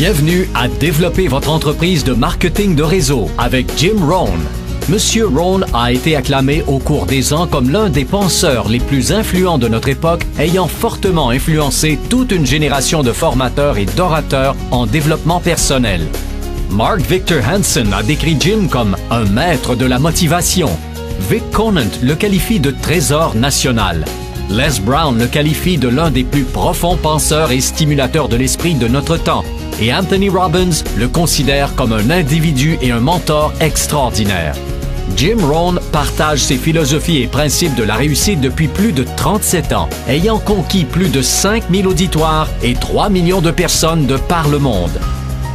Bienvenue à Développer votre entreprise de marketing de réseau avec Jim Rohn. Monsieur Rohn a été acclamé au cours des ans comme l'un des penseurs les plus influents de notre époque, ayant fortement influencé toute une génération de formateurs et d'orateurs en développement personnel. Mark Victor Hansen a décrit Jim comme un maître de la motivation. Vic Conant le qualifie de trésor national. Les Brown le qualifie de l'un des plus profonds penseurs et stimulateurs de l'esprit de notre temps. Et Anthony Robbins le considère comme un individu et un mentor extraordinaire. Jim Rohn partage ses philosophies et principes de la réussite depuis plus de 37 ans, ayant conquis plus de 5000 auditoires et 3 millions de personnes de par le monde.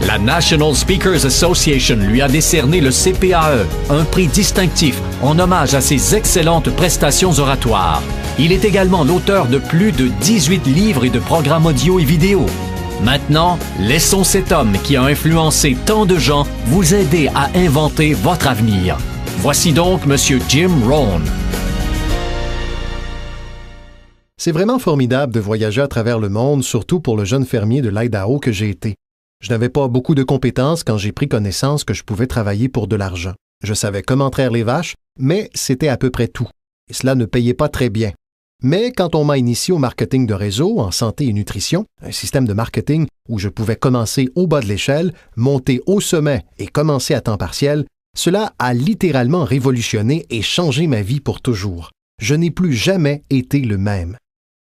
La National Speakers Association lui a décerné le CPAE, un prix distinctif en hommage à ses excellentes prestations oratoires. Il est également l'auteur de plus de 18 livres et de programmes audio et vidéo. Maintenant, laissons cet homme qui a influencé tant de gens vous aider à inventer votre avenir. Voici donc Monsieur Jim Rohn. C'est vraiment formidable de voyager à travers le monde, surtout pour le jeune fermier de l'Idaho que j'ai été. Je n'avais pas beaucoup de compétences quand j'ai pris connaissance que je pouvais travailler pour de l'argent. Je savais comment traire les vaches, mais c'était à peu près tout. Et cela ne payait pas très bien. Mais quand on m'a initié au marketing de réseau, en santé et nutrition, un système de marketing où je pouvais commencer au bas de l'échelle, monter au sommet et commencer à temps partiel, cela a littéralement révolutionné et changé ma vie pour toujours. Je n'ai plus jamais été le même.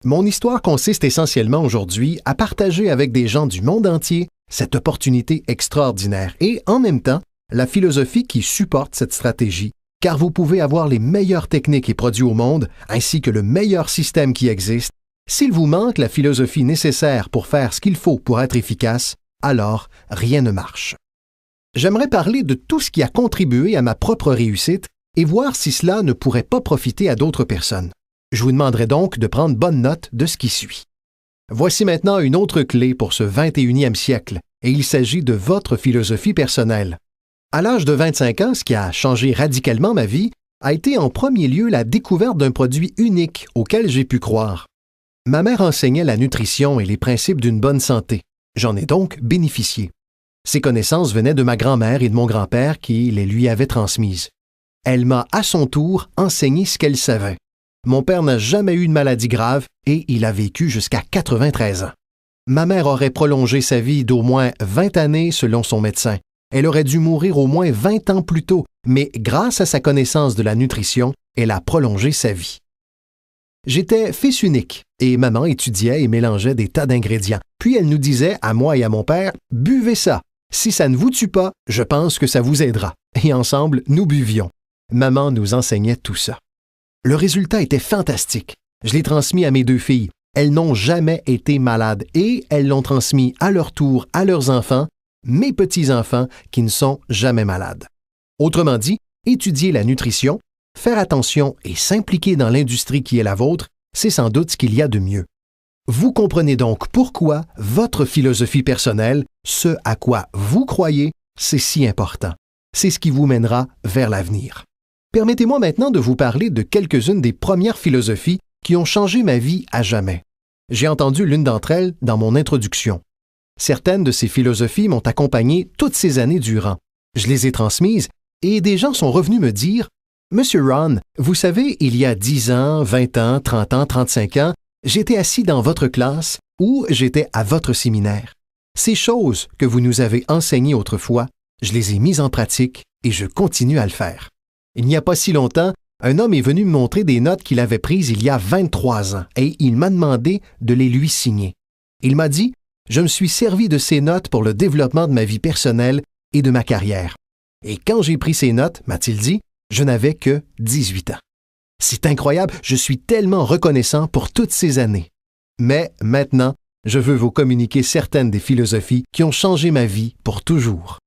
Mon histoire consiste essentiellement aujourd'hui à partager avec des gens du monde entier cette opportunité extraordinaire et, en même temps, la philosophie qui supporte cette stratégie. Car vous pouvez avoir les meilleures techniques et produits au monde, ainsi que le meilleur système qui existe. S'il vous manque la philosophie nécessaire pour faire ce qu'il faut pour être efficace, alors rien ne marche. J'aimerais parler de tout ce qui a contribué à ma propre réussite et voir si cela ne pourrait pas profiter à d'autres personnes. Je vous demanderai donc de prendre bonne note de ce qui suit. Voici maintenant une autre clé pour ce 21e siècle, et il s'agit de votre philosophie personnelle. À l'âge de 25 ans, ce qui a changé radicalement ma vie a été en premier lieu la découverte d'un produit unique auquel j'ai pu croire. Ma mère enseignait la nutrition et les principes d'une bonne santé. J'en ai donc bénéficié. Ces connaissances venaient de ma grand-mère et de mon grand-père qui les lui avaient transmises. Elle m'a à son tour enseigné ce qu'elle savait. Mon père n'a jamais eu de maladie grave et il a vécu jusqu'à 93 ans. Ma mère aurait prolongé sa vie d'au moins 20 années selon son médecin. Elle aurait dû mourir au moins 20 ans plus tôt, mais grâce à sa connaissance de la nutrition, elle a prolongé sa vie. J'étais fils unique et maman étudiait et mélangeait des tas d'ingrédients. Puis elle nous disait, à moi et à mon père, « Buvez ça. Si ça ne vous tue pas, je pense que ça vous aidera. » Et ensemble, nous buvions. Maman nous enseignait tout ça. Le résultat était fantastique. Je l'ai transmis à mes 2 filles. Elles n'ont jamais été malades et elles l'ont transmis à leur tour à leurs enfants, mes petits-enfants qui ne sont jamais malades. Autrement dit, étudier la nutrition, faire attention et s'impliquer dans l'industrie qui est la vôtre, c'est sans doute ce qu'il y a de mieux. Vous comprenez donc pourquoi votre philosophie personnelle, ce à quoi vous croyez, c'est si important. C'est ce qui vous mènera vers l'avenir. Permettez-moi maintenant de vous parler de quelques-unes des premières philosophies qui ont changé ma vie à jamais. J'ai entendu l'une d'entre elles dans mon introduction. Certaines de ces philosophies m'ont accompagné toutes ces années durant. Je les ai transmises et des gens sont revenus me dire « Monsieur Rohn, vous savez, il y a 10 ans, 20 ans, 30 ans, 35 ans, j'étais assis dans votre classe ou j'étais à votre séminaire. Ces choses que vous nous avez enseignées autrefois, je les ai mises en pratique et je continue à le faire. » Il n'y a pas si longtemps, un homme est venu me montrer des notes qu'il avait prises il y a 23 ans et il m'a demandé de les lui signer. Il m'a dit « Je me suis servi de ces notes pour le développement de ma vie personnelle et de ma carrière. Et quand j'ai pris ces notes, m'a-t-il dit, je n'avais que 18 ans. C'est incroyable, je suis tellement reconnaissant pour toutes ces années. Mais maintenant, je veux vous communiquer certaines des philosophies qui ont changé ma vie pour toujours.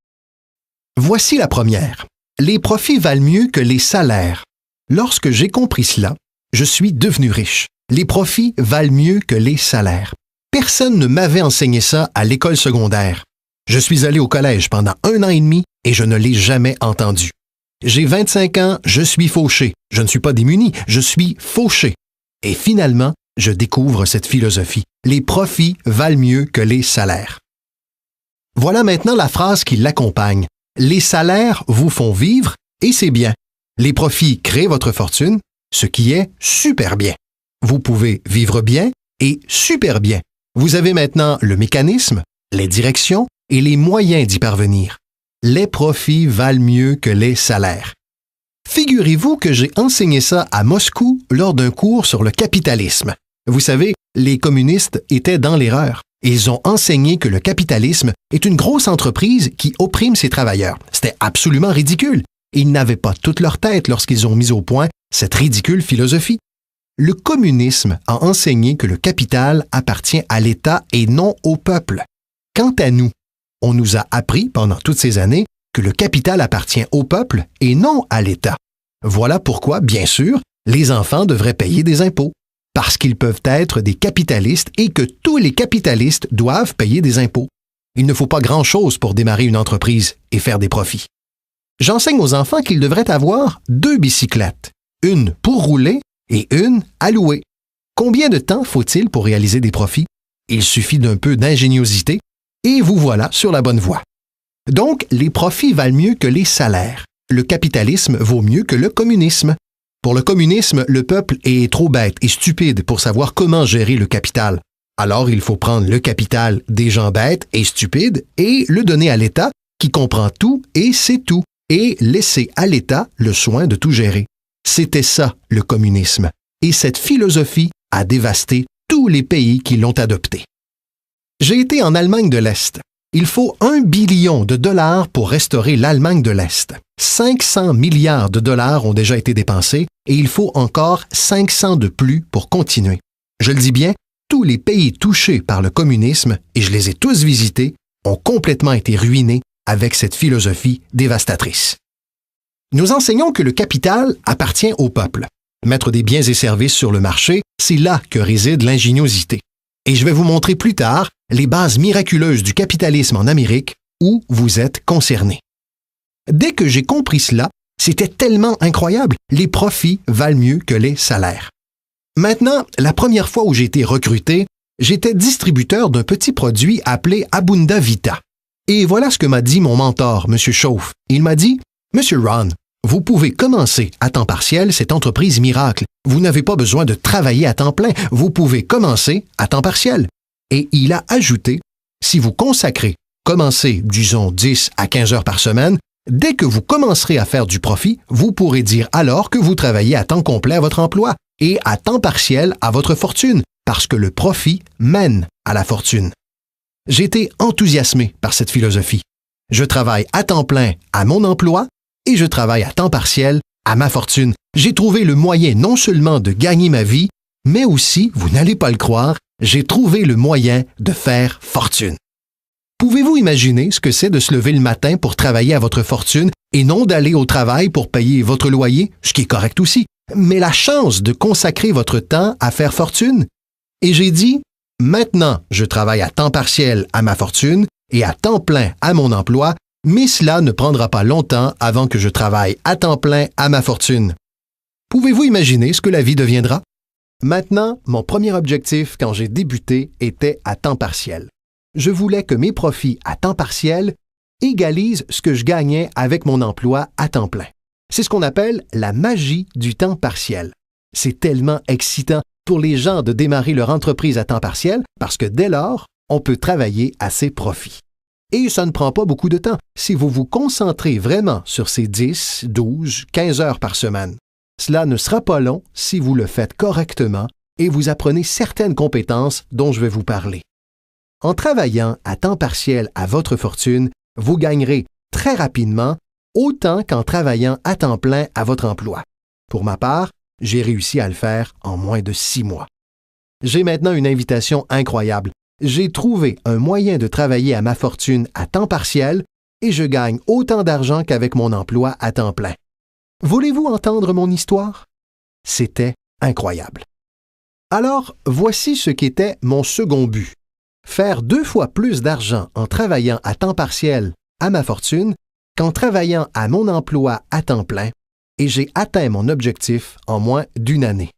Voici la première. Les profits valent mieux que les salaires. Lorsque j'ai compris cela, je suis devenu riche. Les profits valent mieux que les salaires. Personne ne m'avait enseigné ça à l'école secondaire. Je suis allé au collège pendant 1 an et demi et je ne l'ai jamais entendu. J'ai 25 ans, je suis fauché. Je ne suis pas démuni, je suis fauché. Et finalement, je découvre cette philosophie. Les profits valent mieux que les salaires. Voilà maintenant la phrase qui l'accompagne. Les salaires vous font vivre et c'est bien. Les profits créent votre fortune, ce qui est super bien. Vous pouvez vivre bien et super bien. Vous avez maintenant le mécanisme, les directions et les moyens d'y parvenir. Les profits valent mieux que les salaires. Figurez-vous que j'ai enseigné ça à Moscou lors d'un cours sur le capitalisme. Vous savez, les communistes étaient dans l'erreur. Ils ont enseigné que le capitalisme est une grosse entreprise qui opprime ses travailleurs. C'était absolument ridicule. Ils n'avaient pas toute leur tête lorsqu'ils ont mis au point cette ridicule philosophie. Le communisme a enseigné que le capital appartient à l'État et non au peuple. Quant à nous, on nous a appris pendant toutes ces années que le capital appartient au peuple et non à l'État. Voilà pourquoi, bien sûr, les enfants devraient payer des impôts, parce qu'ils peuvent être des capitalistes et que tous les capitalistes doivent payer des impôts. Il ne faut pas grand-chose pour démarrer une entreprise et faire des profits. J'enseigne aux enfants qu'ils devraient avoir 2 bicyclettes, une pour rouler et une à louer. Combien de temps faut-il pour réaliser des profits? Il suffit d'un peu d'ingéniosité et vous voilà sur la bonne voie. Donc, les profits valent mieux que les salaires. Le capitalisme vaut mieux que le communisme. Pour le communisme, le peuple est trop bête et stupide pour savoir comment gérer le capital. Alors, il faut prendre le capital des gens bêtes et stupides et le donner à l'État qui comprend tout et sait tout, et laisser à l'État le soin de tout gérer. C'était ça, le communisme. Et cette philosophie a dévasté tous les pays qui l'ont adoptée. J'ai été en Allemagne de l'Est. Il faut 1 billion de dollars pour restaurer l'Allemagne de l'Est. 500 milliards de dollars ont déjà été dépensés et il faut encore 500 de plus pour continuer. Je le dis bien, tous les pays touchés par le communisme, et je les ai tous visités, ont complètement été ruinés avec cette philosophie dévastatrice. Nous enseignons que le capital appartient au peuple. Mettre des biens et services sur le marché, c'est là que réside l'ingéniosité. Et je vais vous montrer plus tard les bases miraculeuses du capitalisme en Amérique où vous êtes concernés. Dès que j'ai compris cela, c'était tellement incroyable, les profits valent mieux que les salaires. Maintenant, la première fois où j'ai été recruté, j'étais distributeur d'un petit produit appelé Abunda Vita. Et voilà ce que m'a dit mon mentor, M. Chauffe. Il m'a dit « Monsieur Ron, vous pouvez commencer à temps partiel cette entreprise miracle. Vous n'avez pas besoin de travailler à temps plein. Vous pouvez commencer à temps partiel. » Et il a ajouté « Si vous consacrez, commencez, disons, 10 à 15 heures par semaine, dès que vous commencerez à faire du profit, vous pourrez dire alors que vous travaillez à temps complet à votre emploi et à temps partiel à votre fortune, parce que le profit mène à la fortune. » J'ai été enthousiasmé par cette philosophie. Je travaille à temps plein à mon emploi et je travaille à temps partiel à ma fortune. J'ai trouvé le moyen non seulement de gagner ma vie, mais aussi, vous n'allez pas le croire, j'ai trouvé le moyen de faire fortune. Pouvez-vous imaginer ce que c'est de se lever le matin pour travailler à votre fortune et non d'aller au travail pour payer votre loyer, ce qui est correct aussi, mais la chance de consacrer votre temps à faire fortune? Et j'ai dit, maintenant, je travaille à temps partiel à ma fortune et à temps plein à mon emploi, mais cela ne prendra pas longtemps avant que je travaille à temps plein à ma fortune. Pouvez-vous imaginer ce que la vie deviendra? Maintenant, mon premier objectif quand j'ai débuté était à temps partiel. Je voulais que mes profits à temps partiel égalisent ce que je gagnais avec mon emploi à temps plein. C'est ce qu'on appelle la magie du temps partiel. C'est tellement excitant pour les gens de démarrer leur entreprise à temps partiel parce que dès lors, on peut travailler à ses profits. Et ça ne prend pas beaucoup de temps si vous vous concentrez vraiment sur ces 10, 12, 15 heures par semaine. Cela ne sera pas long si vous le faites correctement et vous apprenez certaines compétences dont je vais vous parler. En travaillant à temps partiel à votre fortune, vous gagnerez très rapidement autant qu'en travaillant à temps plein à votre emploi. Pour ma part, j'ai réussi à le faire en moins de 6 mois. J'ai maintenant une invitation incroyable. J'ai trouvé un moyen de travailler à ma fortune à temps partiel et je gagne autant d'argent qu'avec mon emploi à temps plein. Voulez-vous entendre mon histoire? C'était incroyable. Alors, voici ce qu'était mon second but. Faire 2 fois plus d'argent en travaillant à temps partiel à ma fortune qu'en travaillant à mon emploi à temps plein, et j'ai atteint mon objectif en moins d'1 année.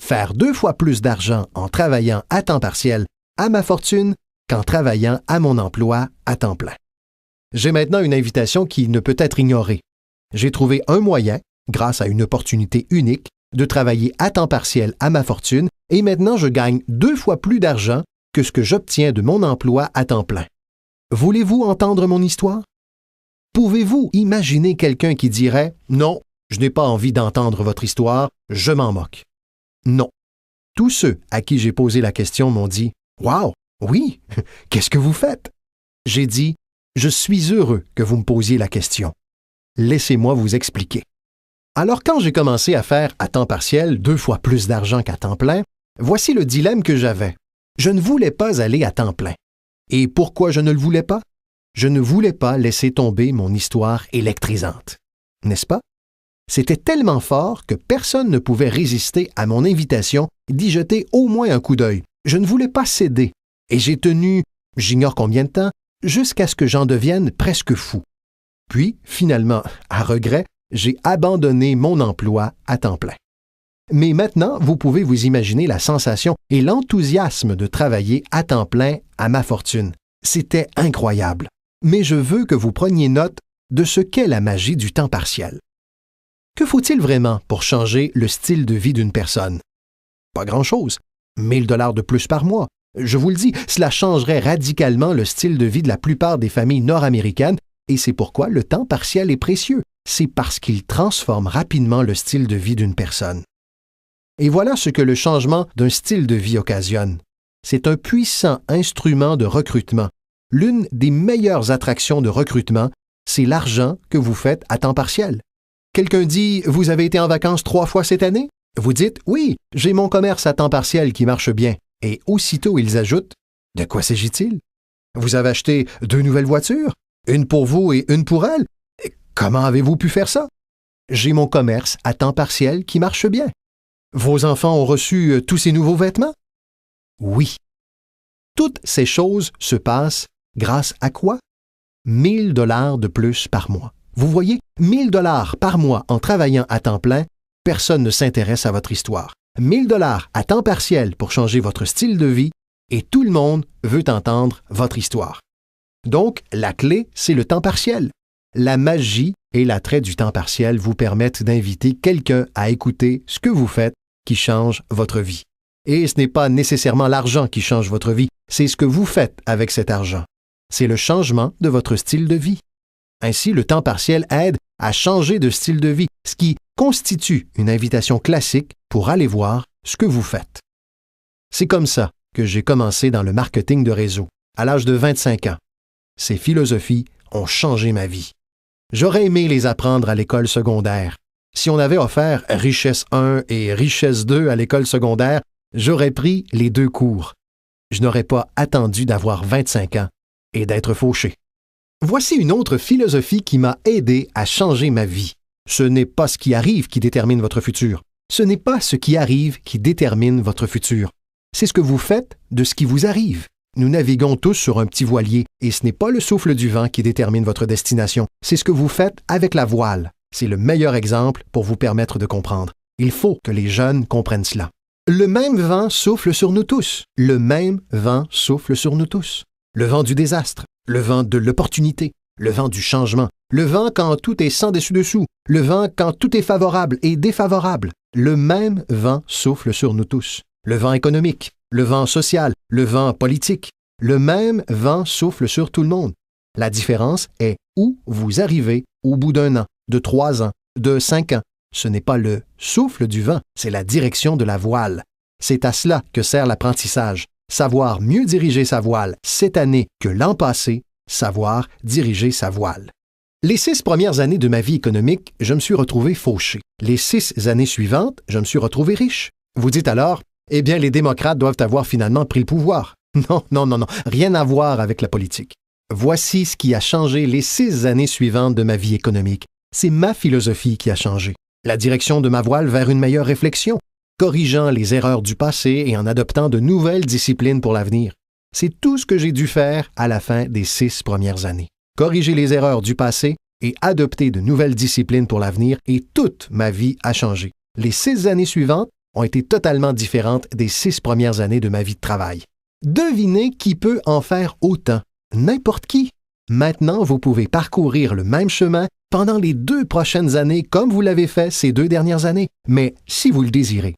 Faire 2 fois plus d'argent en travaillant à temps partiel à ma fortune qu'en travaillant à mon emploi à temps plein. J'ai maintenant une invitation qui ne peut être ignorée. J'ai trouvé un moyen, grâce à une opportunité unique, de travailler à temps partiel à ma fortune et maintenant je gagne 2 fois plus d'argent que ce que j'obtiens de mon emploi à temps plein. Voulez-vous entendre mon histoire? Pouvez-vous imaginer quelqu'un qui dirait « Non, je n'ai pas envie d'entendre votre histoire, je m'en moque. » Non. Tous ceux à qui j'ai posé la question m'ont dit « Wow, oui, qu'est-ce que vous faites? » J'ai dit « Je suis heureux que vous me posiez la question. Laissez-moi vous expliquer. » Alors quand j'ai commencé à faire à temps partiel 2 fois plus d'argent qu'à temps plein, voici le dilemme que j'avais. Je ne voulais pas aller à temps plein. Et pourquoi je ne le voulais pas? Je ne voulais pas laisser tomber mon histoire électrisante. N'est-ce pas? C'était tellement fort que personne ne pouvait résister à mon invitation d'y jeter au moins un coup d'œil. Je ne voulais pas céder. Et j'ai tenu, j'ignore combien de temps, jusqu'à ce que j'en devienne presque fou. Puis, finalement, à regret, j'ai abandonné mon emploi à temps plein. Mais maintenant, vous pouvez vous imaginer la sensation et l'enthousiasme de travailler à temps plein à ma fortune. C'était incroyable. Mais je veux que vous preniez note de ce qu'est la magie du temps partiel. Que faut-il vraiment pour changer le style de vie d'une personne? Pas grand-chose. 1 000 $ de plus par mois. Je vous le dis, cela changerait radicalement le style de vie de la plupart des familles nord-américaines et c'est pourquoi le temps partiel est précieux. C'est parce qu'il transforme rapidement le style de vie d'une personne. Et voilà ce que le changement d'un style de vie occasionne. C'est un puissant instrument de recrutement. L'une des meilleures attractions de recrutement, c'est l'argent que vous faites à temps partiel. Quelqu'un dit « Vous avez été en vacances 3 fois cette année? » Vous dites « Oui, j'ai mon commerce à temps partiel qui marche bien. » Et aussitôt ils ajoutent « De quoi s'agit-il? Vous avez acheté 2 nouvelles voitures? Une pour vous et une pour elle? Comment avez-vous pu faire ça? J'ai mon commerce à temps partiel qui marche bien. Vos enfants ont reçu tous ces nouveaux vêtements? Oui. Toutes ces choses se passent grâce à quoi? 1 000 $ de plus par mois. Vous voyez, 1 000 $ par mois en travaillant à temps plein, personne ne s'intéresse à votre histoire. 1 000 $ à temps partiel pour changer votre style de vie et tout le monde veut entendre votre histoire. Donc, la clé, c'est le temps partiel. La magie et l'attrait du temps partiel vous permettent d'inviter quelqu'un à écouter ce que vous faites qui change votre vie. Et ce n'est pas nécessairement l'argent qui change votre vie, c'est ce que vous faites avec cet argent. C'est le changement de votre style de vie. Ainsi, le temps partiel aide à changer de style de vie, ce qui constitue une invitation classique pour aller voir ce que vous faites. C'est comme ça que j'ai commencé dans le marketing de réseau, à l'âge de 25 ans. Ces philosophies ont changé ma vie. J'aurais aimé les apprendre à l'école secondaire. Si on avait offert Richesse 1 et Richesse 2 à l'école secondaire, j'aurais pris les 2 cours. Je n'aurais pas attendu d'avoir 25 ans et d'être fauché. Voici une autre philosophie qui m'a aidé à changer ma vie. Ce n'est pas ce qui arrive qui détermine votre futur. Ce n'est pas ce qui arrive qui détermine votre futur. C'est ce que vous faites de ce qui vous arrive. Nous naviguons tous sur un petit voilier et ce n'est pas le souffle du vent qui détermine votre destination, c'est ce que vous faites avec la voile. C'est le meilleur exemple pour vous permettre de comprendre. Il faut que les jeunes comprennent cela. Le même vent souffle sur nous tous. Le même vent souffle sur nous tous. Le vent du désastre, le vent de l'opportunité, le vent du changement, le vent quand tout est sans dessus-dessous, le vent quand tout est favorable et défavorable. Le même vent souffle sur nous tous. Le vent économique, le vent social, le vent politique. Le même vent souffle sur tout le monde. La différence est où vous arrivez au bout d'1 an, de 3 ans, de 5 ans. Ce n'est pas le souffle du vent, c'est la direction de la voile. C'est à cela que sert l'apprentissage. Savoir mieux diriger sa voile cette année que l'an passé, savoir diriger sa voile. Les 6 premières années de ma vie économique, je me suis retrouvé fauché. Les 6 années suivantes, je me suis retrouvé riche. Vous dites alors, eh bien, les démocrates doivent avoir finalement pris le pouvoir. Non, rien à voir avec la politique. Voici ce qui a changé les 6 années suivantes de ma vie économique. C'est ma philosophie qui a changé. La direction de ma voile vers une meilleure réflexion, corrigeant les erreurs du passé et en adoptant de nouvelles disciplines pour l'avenir. C'est tout ce que j'ai dû faire à la fin des 6 premières années. Corriger les erreurs du passé et adopter de nouvelles disciplines pour l'avenir et toute ma vie a changé. Les 6 années suivantes ont été totalement différentes des 6 premières années de ma vie de travail. Devinez qui peut en faire autant. N'importe qui. Maintenant, vous pouvez parcourir le même chemin pendant les 2 prochaines années comme vous l'avez fait ces 2 dernières années. Mais si vous le désirez,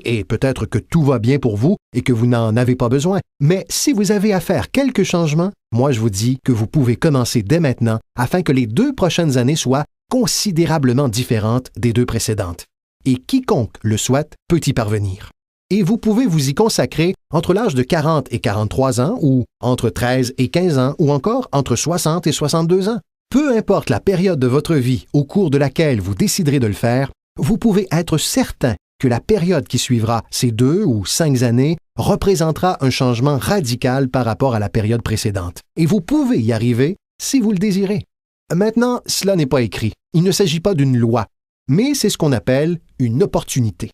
et peut-être que tout va bien pour vous et que vous n'en avez pas besoin, mais si vous avez à faire quelques changements, moi je vous dis que vous pouvez commencer dès maintenant afin que les 2 prochaines années soient considérablement différentes des 2 précédentes. Et quiconque le souhaite peut y parvenir. Et vous pouvez vous y consacrer entre l'âge de 40 et 43 ans, ou entre 13 et 15 ans, ou encore entre 60 et 62 ans. Peu importe la période de votre vie au cours de laquelle vous déciderez de le faire, vous pouvez être certain que la période qui suivra ces 2 ou 5 années représentera un changement radical par rapport à la période précédente. Et vous pouvez y arriver si vous le désirez. Maintenant, cela n'est pas écrit. Il ne s'agit pas d'une loi, mais c'est ce qu'on appelle une opportunité.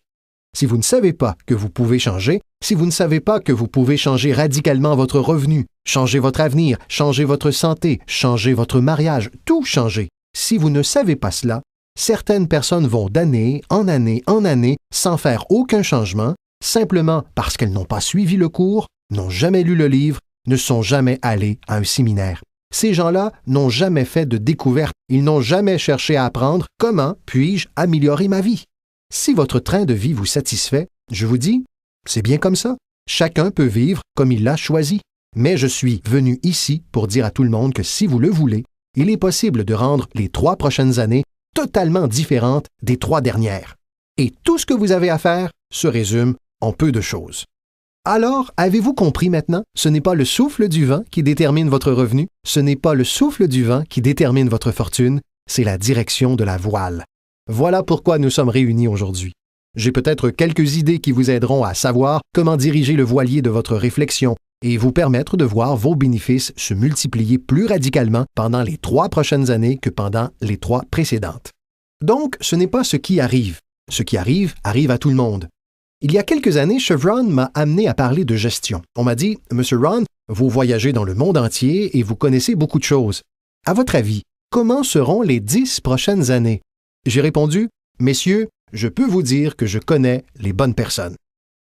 Si vous ne savez pas que vous pouvez changer, si vous ne savez pas que vous pouvez changer radicalement votre revenu, changer votre avenir, changer votre santé, changer votre mariage, tout changer, si vous ne savez pas cela, certaines personnes vont d'année en année en année sans faire aucun changement, simplement parce qu'elles n'ont pas suivi le cours, n'ont jamais lu le livre, ne sont jamais allées à un séminaire. Ces gens-là n'ont jamais fait de découverte, ils n'ont jamais cherché à apprendre comment puis-je améliorer ma vie. Si votre train de vie vous satisfait, je vous dis, c'est bien comme ça. Chacun peut vivre comme il l'a choisi. Mais je suis venu ici pour dire à tout le monde que si vous le voulez, il est possible de rendre les 3 prochaines années totalement différentes des 3 dernières. Et tout ce que vous avez à faire se résume en peu de choses. Alors, avez-vous compris maintenant? Ce n'est pas le souffle du vent qui détermine votre revenu, ce n'est pas le souffle du vent qui détermine votre fortune, c'est la direction de la voile. Voilà pourquoi nous sommes réunis aujourd'hui. J'ai peut-être quelques idées qui vous aideront à savoir comment diriger le voilier de votre réflexion et vous permettre de voir vos bénéfices se multiplier plus radicalement pendant les 3 prochaines années que pendant les 3 précédentes. Donc, ce n'est pas ce qui arrive. Ce qui arrive, arrive à tout le monde. Il y a quelques années, Chevron m'a amené à parler de gestion. On m'a dit, « Monsieur Ron, vous voyagez dans le monde entier et vous connaissez beaucoup de choses. À votre avis, comment seront les 10 prochaines années? » J'ai répondu, « Messieurs, je peux vous dire que je connais les bonnes personnes. »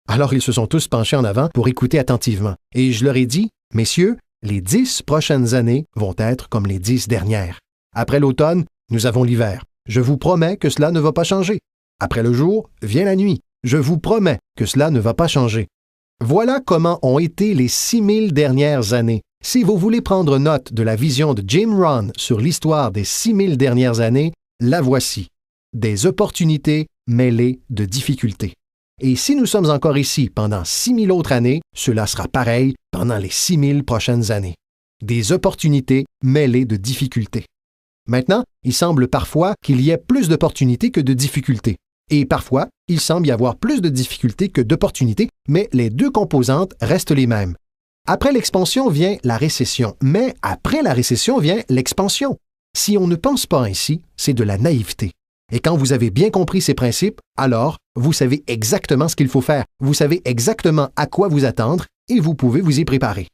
Alors ils se sont tous penchés en avant pour écouter attentivement. Et je leur ai dit, « Messieurs, les 10 prochaines années vont être comme les 10 dernières. Après l'automne, nous avons l'hiver. Je vous promets que cela ne va pas changer. Après le jour, vient la nuit. Je vous promets que cela ne va pas changer. » Voilà comment ont été les 6000 dernières années. Si vous voulez prendre note de la vision de Jim Rohn sur l'histoire des 6000 dernières années, la voici. Des opportunités mêlées de difficultés. Et si nous sommes encore ici pendant 6000 autres années, cela sera pareil pendant les 6000 prochaines années. Des opportunités mêlées de difficultés. Maintenant, il semble parfois qu'il y ait plus d'opportunités que de difficultés. Et parfois, il semble y avoir plus de difficultés que d'opportunités, mais les 2 composantes restent les mêmes. Après l'expansion vient la récession, mais après la récession vient l'expansion. Si on ne pense pas ainsi, c'est de la naïveté. Et quand vous avez bien compris ces principes, alors vous savez exactement ce qu'il faut faire, vous savez exactement à quoi vous attendre et vous pouvez vous y préparer.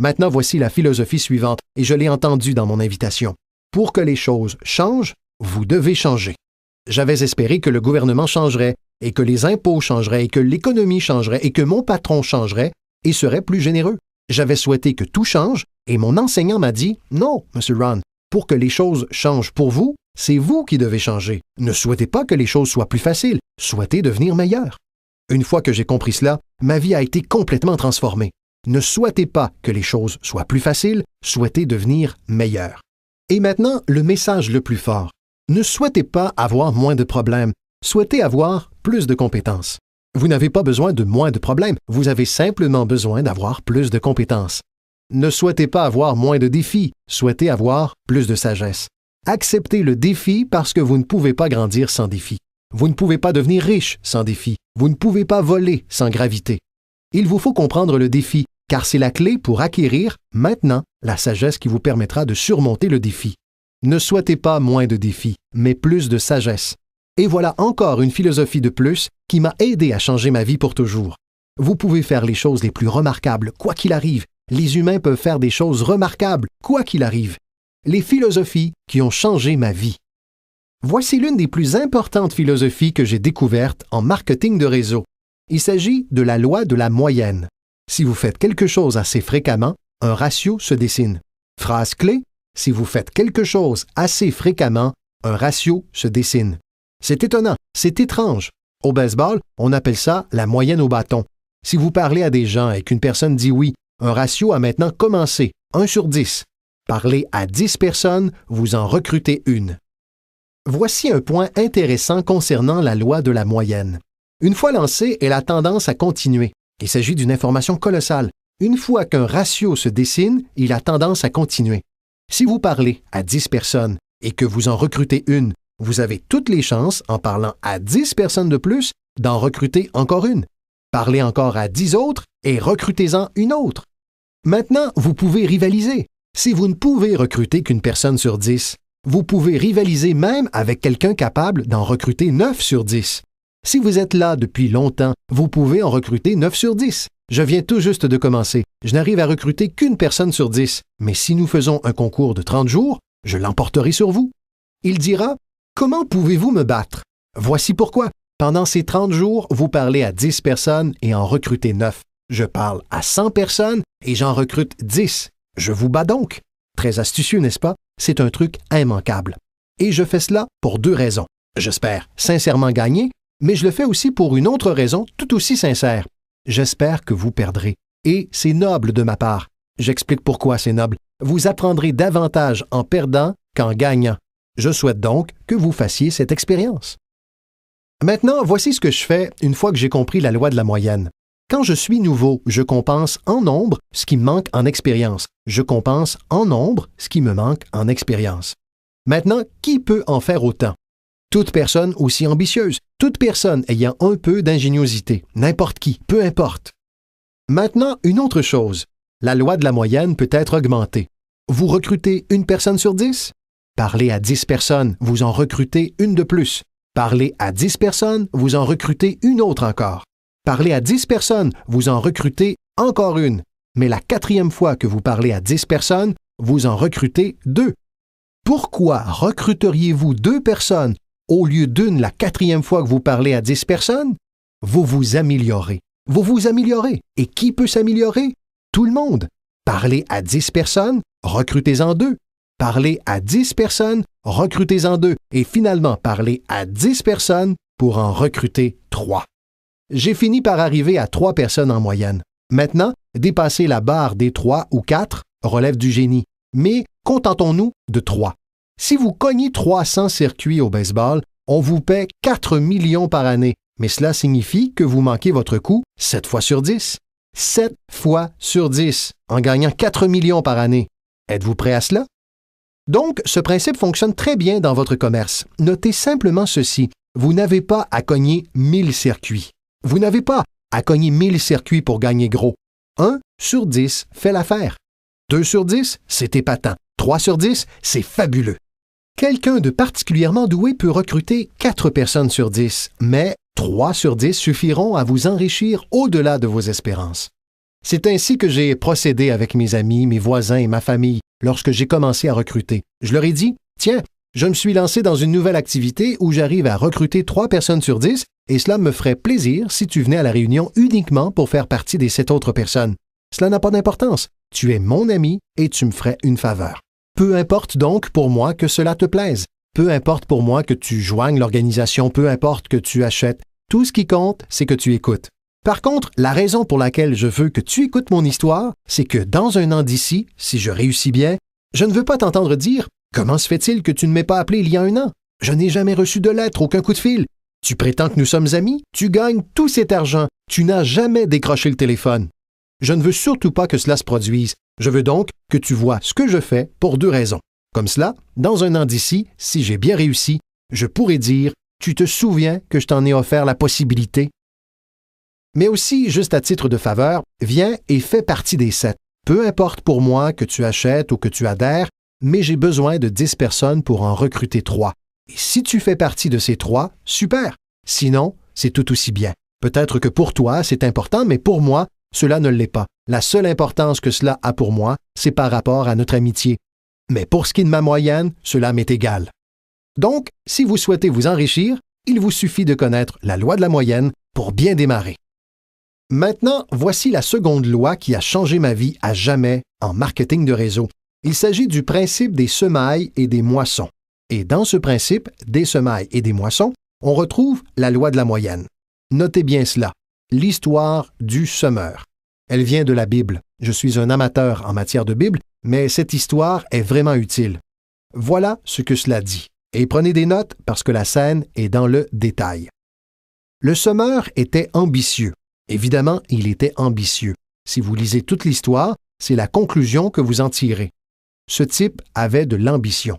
Maintenant, voici la philosophie suivante, et je l'ai entendue dans mon invitation. Pour que les choses changent, vous devez changer. J'avais espéré que le gouvernement changerait, et que les impôts changeraient, et que l'économie changerait, et que mon patron changerait et serait plus généreux. J'avais souhaité que tout change, et mon enseignant m'a dit « Non, M. Ron, pour que les choses changent pour vous, c'est vous qui devez changer. Ne souhaitez pas que les choses soient plus faciles, souhaitez devenir meilleur. » Une fois que j'ai compris cela, ma vie a été complètement transformée. Ne souhaitez pas que les choses soient plus faciles, souhaitez devenir meilleur. Et maintenant, le message le plus fort. Ne souhaitez pas avoir moins de problèmes, souhaitez avoir plus de compétences. Vous n'avez pas besoin de moins de problèmes, vous avez simplement besoin d'avoir plus de compétences. Ne souhaitez pas avoir moins de défis, souhaitez avoir plus de sagesse. Acceptez le défi parce que vous ne pouvez pas grandir sans défi. Vous ne pouvez pas devenir riche sans défi. Vous ne pouvez pas voler sans gravité. Il vous faut comprendre le défi, car c'est la clé pour acquérir, maintenant, la sagesse qui vous permettra de surmonter le défi. Ne souhaitez pas moins de défis, mais plus de sagesse. Et voilà encore une philosophie de plus qui m'a aidé à changer ma vie pour toujours. Vous pouvez faire les choses les plus remarquables, quoi qu'il arrive. Les humains peuvent faire des choses remarquables, quoi qu'il arrive. Les philosophies qui ont changé ma vie. Voici l'une des plus importantes philosophies que j'ai découvertes en marketing de réseau. Il s'agit de la loi de la moyenne. Si vous faites quelque chose assez fréquemment, un ratio se dessine. Phrase clé, si vous faites quelque chose assez fréquemment, un ratio se dessine. C'est étonnant, c'est étrange. Au baseball, on appelle ça la moyenne au bâton. Si vous parlez à des gens et qu'une personne dit oui, un ratio a maintenant commencé, 1/10. Parlez à 10 personnes, vous en recrutez une. Voici un point intéressant concernant la loi de la moyenne. Une fois lancée, elle a tendance à continuer. Il s'agit d'une information colossale. Une fois qu'un ratio se dessine, il a tendance à continuer. Si vous parlez à 10 personnes et que vous en recrutez une, vous avez toutes les chances, en parlant à 10 personnes de plus, d'en recruter encore une. Parlez encore à 10 autres et recrutez-en une autre. Maintenant, vous pouvez rivaliser. Si vous ne pouvez recruter qu'une personne sur 10, vous pouvez rivaliser même avec quelqu'un capable d'en recruter 9 sur 10. Si vous êtes là depuis longtemps, vous pouvez en recruter 9 sur 10. Je viens tout juste de commencer. Je n'arrive à recruter qu'une personne sur 10. Mais si nous faisons un concours de 30 jours, je l'emporterai sur vous. Il dira « Comment pouvez-vous me battre? » Voici pourquoi. Pendant ces 30 jours, vous parlez à 10 personnes et en recrutez 9. Je parle à 100 personnes et j'en recrute 10. Je vous bats donc. Très astucieux, n'est-ce pas? C'est un truc immanquable. Et je fais cela pour 2 raisons. J'espère sincèrement gagner, mais je le fais aussi pour une autre raison tout aussi sincère. J'espère que vous perdrez. Et c'est noble de ma part. J'explique pourquoi c'est noble. Vous apprendrez davantage en perdant qu'en gagnant. Je souhaite donc que vous fassiez cette expérience. Maintenant, voici ce que je fais une fois que j'ai compris la loi de la moyenne. Quand je suis nouveau, je compense en nombre ce qui me manque en expérience. Je compense en nombre ce qui me manque en expérience. Maintenant, qui peut en faire autant? Toute personne aussi ambitieuse, toute personne ayant un peu d'ingéniosité, n'importe qui, peu importe. Maintenant, une autre chose. La loi de la moyenne peut être augmentée. Vous recrutez une personne sur 10? Parlez à 10 personnes, vous en recrutez une de plus. Parlez à 10 personnes, vous en recrutez une autre encore. Parlez à 10 personnes, vous en recrutez encore une. Mais la 4e fois que vous parlez à 10 personnes, vous en recrutez 2. Pourquoi recruteriez-vous 2 personnes au lieu d'une la 4e fois que vous parlez à 10 personnes? Vous vous améliorez. Vous vous améliorez. Et qui peut s'améliorer? Tout le monde. Parlez à 10 personnes, recrutez-en 2. Parlez à 10 personnes, recrutez-en 2. Et finalement, parlez à 10 personnes pour en recruter 3. J'ai fini par arriver à 3 personnes en moyenne. Maintenant, dépasser la barre des 3 ou 4 relève du génie. Mais contentons-nous de 3. Si vous cognez 300 circuits au baseball, on vous paie 4 millions par année. Mais cela signifie que vous manquez votre coup 7 fois sur 10. 7 fois sur 10, en gagnant 4 millions par année. Êtes-vous prêt à cela? Donc, ce principe fonctionne très bien dans votre commerce. Notez simplement ceci. Vous n'avez pas à cogner 1000 circuits. Vous n'avez pas à cogner 1000 circuits pour gagner gros. 1 sur 10 fait l'affaire. 2 sur 10, c'est épatant. 3 sur 10, c'est fabuleux. Quelqu'un de particulièrement doué peut recruter 4 personnes sur 10, mais 3 sur 10 suffiront à vous enrichir au-delà de vos espérances. C'est ainsi que j'ai procédé avec mes amis, mes voisins et ma famille lorsque j'ai commencé à recruter. Je leur ai dit, tiens, je me suis lancé dans une nouvelle activité où j'arrive à recruter 3 personnes sur 10 et cela me ferait plaisir si tu venais à la réunion uniquement pour faire partie des 7 autres personnes. Cela n'a pas d'importance. Tu es mon ami et tu me ferais une faveur. Peu importe donc pour moi que cela te plaise. Peu importe pour moi que tu joignes l'organisation, peu importe que tu achètes. Tout ce qui compte, c'est que tu écoutes. Par contre, la raison pour laquelle je veux que tu écoutes mon histoire, c'est que dans 1 an d'ici, si je réussis bien, je ne veux pas t'entendre dire « Comment se fait-il que tu ne m'aies pas appelé il y a 1 an? Je n'ai jamais reçu de lettre, aucun coup de fil. Tu prétends que nous sommes amis? Tu gagnes tout cet argent. Tu n'as jamais décroché le téléphone. » Je ne veux surtout pas que cela se produise. Je veux donc que tu vois ce que je fais pour 2 raisons. Comme cela, dans 1 an d'ici, si j'ai bien réussi, je pourrais dire « Tu te souviens que je t'en ai offert la possibilité? » Mais aussi, juste à titre de faveur, viens et fais partie des 7. Peu importe pour moi que tu achètes ou que tu adhères, mais j'ai besoin de 10 personnes pour en recruter 3. Et si tu fais partie de ces 3, super. Sinon, c'est tout aussi bien. Peut-être que pour toi, c'est important, mais pour moi, cela ne l'est pas. La seule importance que cela a pour moi, c'est par rapport à notre amitié. Mais pour ce qui est de ma moyenne, cela m'est égal. Donc, si vous souhaitez vous enrichir, il vous suffit de connaître la loi de la moyenne pour bien démarrer. Maintenant, voici la seconde loi qui a changé ma vie à jamais en marketing de réseau. Il s'agit du principe des semailles et des moissons. Et dans ce principe des semailles et des moissons, on retrouve la loi de la moyenne. Notez bien cela, l'histoire du semeur. Elle vient de la Bible. Je suis un amateur en matière de Bible, mais cette histoire est vraiment utile. Voilà ce que cela dit. Et prenez des notes parce que la scène est dans le détail. Le semeur était ambitieux. Évidemment, il était ambitieux. Si vous lisez toute l'histoire, c'est la conclusion que vous en tirez. Ce type avait de l'ambition.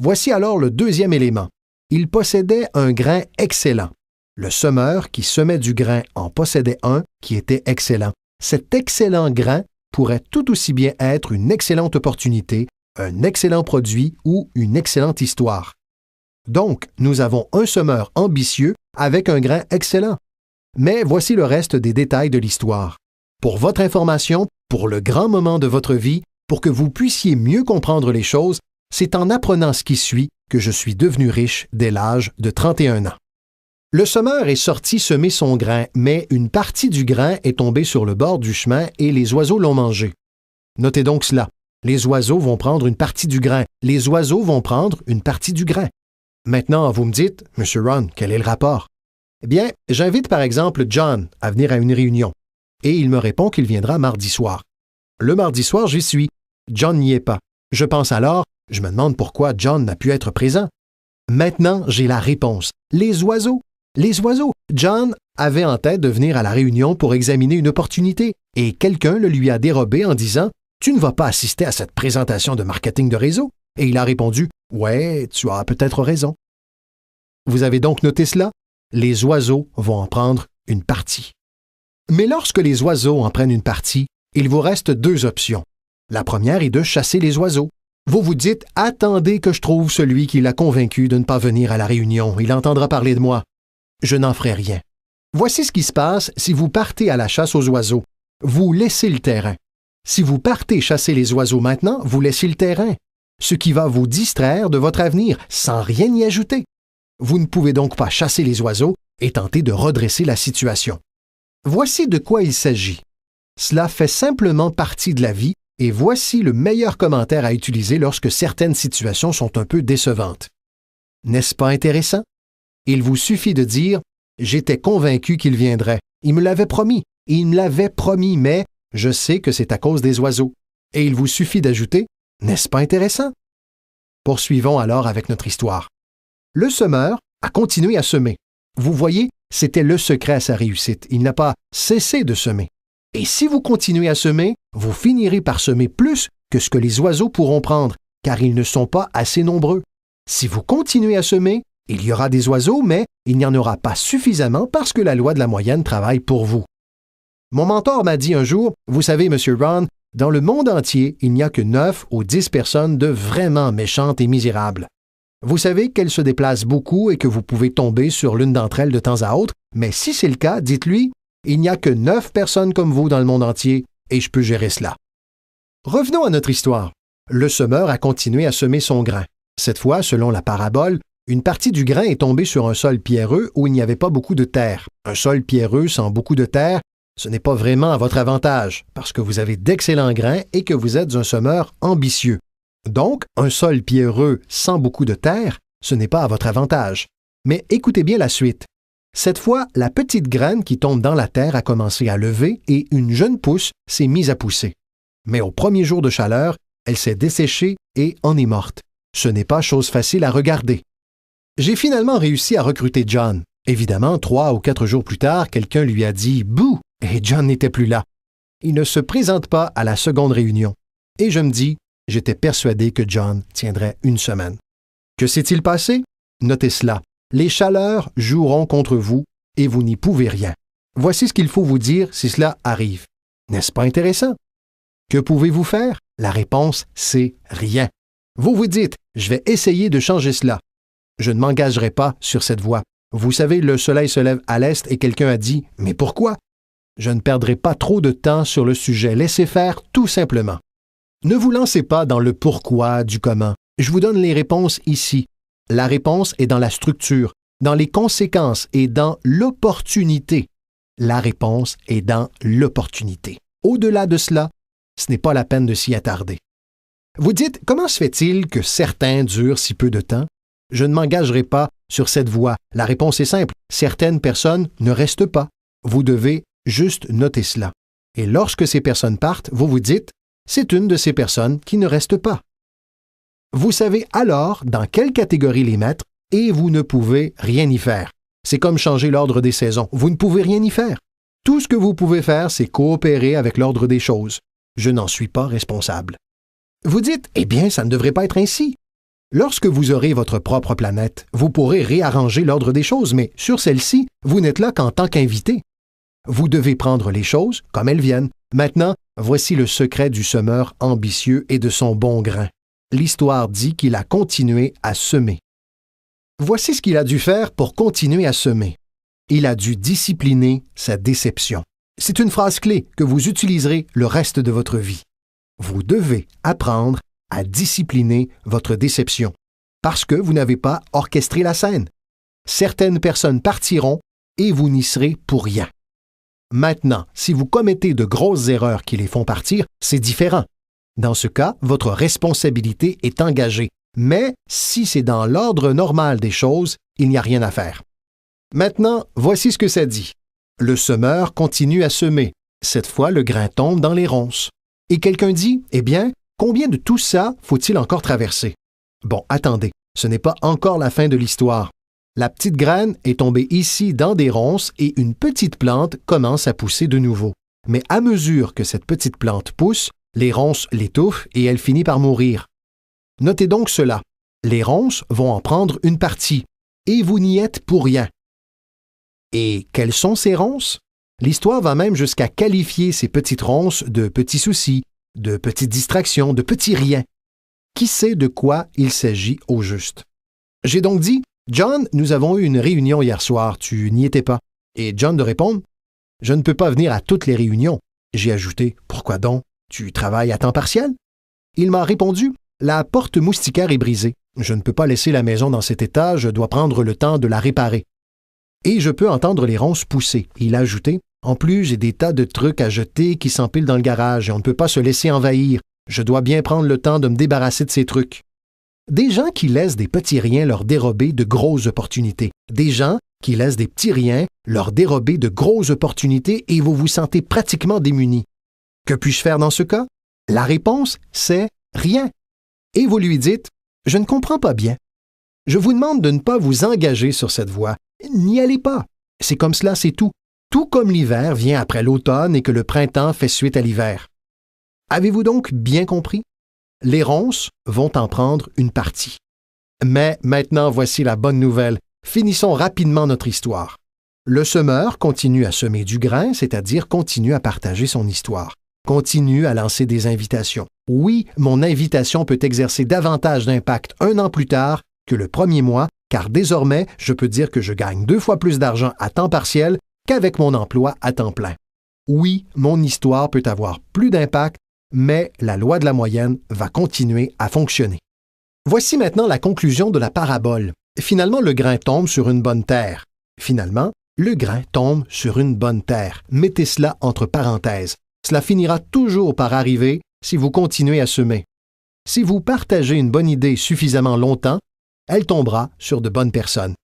Voici alors le deuxième élément. Il possédait un grain excellent. Le semeur qui semait du grain en possédait un qui était excellent. Cet excellent grain pourrait tout aussi bien être une excellente opportunité, un excellent produit ou une excellente histoire. Donc, nous avons un semeur ambitieux avec un grain excellent. Mais voici le reste des détails de l'histoire. Pour votre information, pour le grand moment de votre vie, pour que vous puissiez mieux comprendre les choses, c'est en apprenant ce qui suit que je suis devenu riche dès l'âge de 31 ans. Le semeur est sorti semer son grain, mais une partie du grain est tombée sur le bord du chemin et les oiseaux l'ont mangé. Notez donc cela. Les oiseaux vont prendre une partie du grain. Les oiseaux vont prendre une partie du grain. Maintenant, vous me dites, M. Ron, quel est le rapport? Eh bien, j'invite par exemple John à venir à une réunion, et il me répond qu'il viendra mardi soir. Le mardi soir, j'y suis. John n'y est pas. Je pense alors, je me demande pourquoi John n'a pu être présent. Maintenant, j'ai la réponse. Les oiseaux. Les oiseaux. John avait en tête de venir à la réunion pour examiner une opportunité, et quelqu'un le lui a dérobé en disant « Tu ne vas pas assister à cette présentation de marketing de réseau? » Et il a répondu « Ouais, tu as peut-être raison. » Vous avez donc noté cela? Les oiseaux vont en prendre une partie. Mais lorsque les oiseaux en prennent une partie, il vous reste deux options. La première est de chasser les oiseaux. Vous vous dites « Attendez que je trouve celui qui l'a convaincu de ne pas venir à la réunion. Il entendra parler de moi. » Je n'en ferai rien. Voici ce qui se passe si vous partez à la chasse aux oiseaux. Vous laissez le terrain. Si vous partez chasser les oiseaux maintenant, vous laissez le terrain, ce qui va vous distraire de votre avenir sans rien y ajouter. Vous ne pouvez donc pas chasser les oiseaux et tenter de redresser la situation. Voici de quoi il s'agit. Cela fait simplement partie de la vie et voici le meilleur commentaire à utiliser lorsque certaines situations sont un peu décevantes. N'est-ce pas intéressant? Il vous suffit de dire « J'étais convaincu qu'il viendrait. Il me l'avait promis. Il me l'avait promis, mais je sais que c'est à cause des oiseaux. » Et il vous suffit d'ajouter « N'est-ce pas intéressant? » Poursuivons alors avec notre histoire. Le semeur a continué à semer. Vous voyez, c'était le secret à sa réussite. Il n'a pas cessé de semer. Et si vous continuez à semer, vous finirez par semer plus que ce que les oiseaux pourront prendre, car ils ne sont pas assez nombreux. Si vous continuez à semer, il y aura des oiseaux, mais il n'y en aura pas suffisamment parce que la loi de la moyenne travaille pour vous. Mon mentor m'a dit un jour, « Vous savez, M. Ron, dans le monde entier, il n'y a que 9 ou 10 personnes de vraiment méchantes et misérables. Vous savez qu'elles se déplacent beaucoup et que vous pouvez tomber sur l'une d'entre elles de temps à autre, mais si c'est le cas, dites-lui, il n'y a que 9 personnes comme vous dans le monde entier et je peux gérer cela. » Revenons à notre histoire. Le semeur a continué à semer son grain. Cette fois, selon la parabole, une partie du grain est tombée sur un sol pierreux où il n'y avait pas beaucoup de terre. Un sol pierreux sans beaucoup de terre, ce n'est pas vraiment à votre avantage, parce que vous avez d'excellents grains et que vous êtes un semeur ambitieux. Donc, un sol pierreux sans beaucoup de terre, ce n'est pas à votre avantage. Mais écoutez bien la suite. Cette fois, la petite graine qui tombe dans la terre a commencé à lever et une jeune pousse s'est mise à pousser. Mais au premier jour de chaleur, elle s'est desséchée et en est morte. Ce n'est pas chose facile à regarder. J'ai finalement réussi à recruter John. Évidemment, 3 ou 4 jours plus tard, quelqu'un lui a dit « Bouh !» et John n'était plus là. Il ne se présente pas à la seconde réunion. Et je me dis, j'étais persuadé que John tiendrait une semaine. Que s'est-il passé? Notez cela. Les chaleurs joueront contre vous et vous n'y pouvez rien. Voici ce qu'il faut vous dire si cela arrive. N'est-ce pas intéressant? Que pouvez-vous faire? La réponse, c'est rien. Vous vous dites, je vais essayer de changer cela. Je ne m'engagerai pas sur cette voie. Vous savez, le soleil se lève à l'est et quelqu'un a dit « Mais pourquoi ?» Je ne perdrai pas trop de temps sur le sujet. Laissez faire tout simplement. Ne vous lancez pas dans le pourquoi du comment. Je vous donne les réponses ici. La réponse est dans la structure, dans les conséquences et dans l'opportunité. La réponse est dans l'opportunité. Au-delà de cela, ce n'est pas la peine de s'y attarder. Vous dites, comment se fait-il que certains durent si peu de temps? Je ne m'engagerai pas sur cette voie. La réponse est simple. Certaines personnes ne restent pas. Vous devez juste noter cela. Et lorsque ces personnes partent, vous vous dites, c'est une de ces personnes qui ne reste pas. Vous savez alors dans quelle catégorie les mettre et vous ne pouvez rien y faire. C'est comme changer l'ordre des saisons. Vous ne pouvez rien y faire. Tout ce que vous pouvez faire, c'est coopérer avec l'ordre des choses. Je n'en suis pas responsable. Vous dites, eh bien, ça ne devrait pas être ainsi. Lorsque vous aurez votre propre planète, vous pourrez réarranger l'ordre des choses, mais sur celle-ci, vous n'êtes là qu'en tant qu'invité. Vous devez prendre les choses comme elles viennent. Maintenant, voici le secret du semeur ambitieux et de son bon grain. L'histoire dit qu'il a continué à semer. Voici ce qu'il a dû faire pour continuer à semer. Il a dû discipliner sa déception. C'est une phrase clé que vous utiliserez le reste de votre vie. Vous devez apprendre à discipliner votre déception, parce que vous n'avez pas orchestré la scène. Certaines personnes partiront et vous n'y serez pour rien. Maintenant, si vous commettez de grosses erreurs qui les font partir, c'est différent. Dans ce cas, votre responsabilité est engagée. Mais si c'est dans l'ordre normal des choses, il n'y a rien à faire. Maintenant, voici ce que ça dit. Le semeur continue à semer. Cette fois, le grain tombe dans les ronces. Et quelqu'un dit, eh bien, combien de tout ça faut-il encore traverser? Bon, attendez, ce n'est pas encore la fin de l'histoire. La petite graine est tombée ici dans des ronces et une petite plante commence à pousser de nouveau. Mais à mesure que cette petite plante pousse, les ronces l'étouffent et elle finit par mourir. Notez donc cela. Les ronces vont en prendre une partie et vous n'y êtes pour rien. Et quelles sont ces ronces? L'histoire va même jusqu'à qualifier ces petites ronces de petits soucis, de petites distractions, de petits riens. Qui sait de quoi il s'agit au juste? J'ai donc dit, John, nous avons eu une réunion hier soir, tu n'y étais pas. Et John de répondre, je ne peux pas venir à toutes les réunions. J'ai ajouté, pourquoi donc? Tu travailles à temps partiel? Il m'a répondu, la porte moustiquaire est brisée. Je ne peux pas laisser la maison dans cet état, je dois prendre le temps de la réparer. Et je peux entendre les ronces pousser. Il a ajouté, en plus, j'ai des tas de trucs à jeter qui s'empilent dans le garage et on ne peut pas se laisser envahir. Je dois bien prendre le temps de me débarrasser de ces trucs. Des gens qui laissent des petits riens leur dérober de grosses opportunités. Des gens qui laissent des petits riens leur dérober de grosses opportunités et vous vous sentez pratiquement démunis. Que puis-je faire dans ce cas? La réponse, c'est rien. Et vous lui dites, je ne comprends pas bien. Je vous demande de ne pas vous engager sur cette voie. N'y allez pas. C'est comme cela, c'est tout. Tout comme l'hiver vient après l'automne et que le printemps fait suite à l'hiver. Avez-vous donc bien compris? Les ronces vont en prendre une partie. Mais maintenant, voici la bonne nouvelle. Finissons rapidement notre histoire. Le semeur continue à semer du grain, c'est-à-dire continue à partager son histoire. Continue à lancer des invitations. Oui, mon invitation peut exercer davantage d'impact 1 an plus tard que le premier mois, car désormais, je peux dire que je gagne 2 fois plus d'argent à temps partiel qu'avec mon emploi à temps plein. Oui, mon histoire peut avoir plus d'impact, mais la loi de la moyenne va continuer à fonctionner. Voici maintenant la conclusion de la parabole. Finalement, le grain tombe sur une bonne terre. Finalement, le grain tombe sur une bonne terre. Mettez cela entre parenthèses. Cela finira toujours par arriver si vous continuez à semer. Si vous partagez une bonne idée suffisamment longtemps, elle tombera sur de bonnes personnes.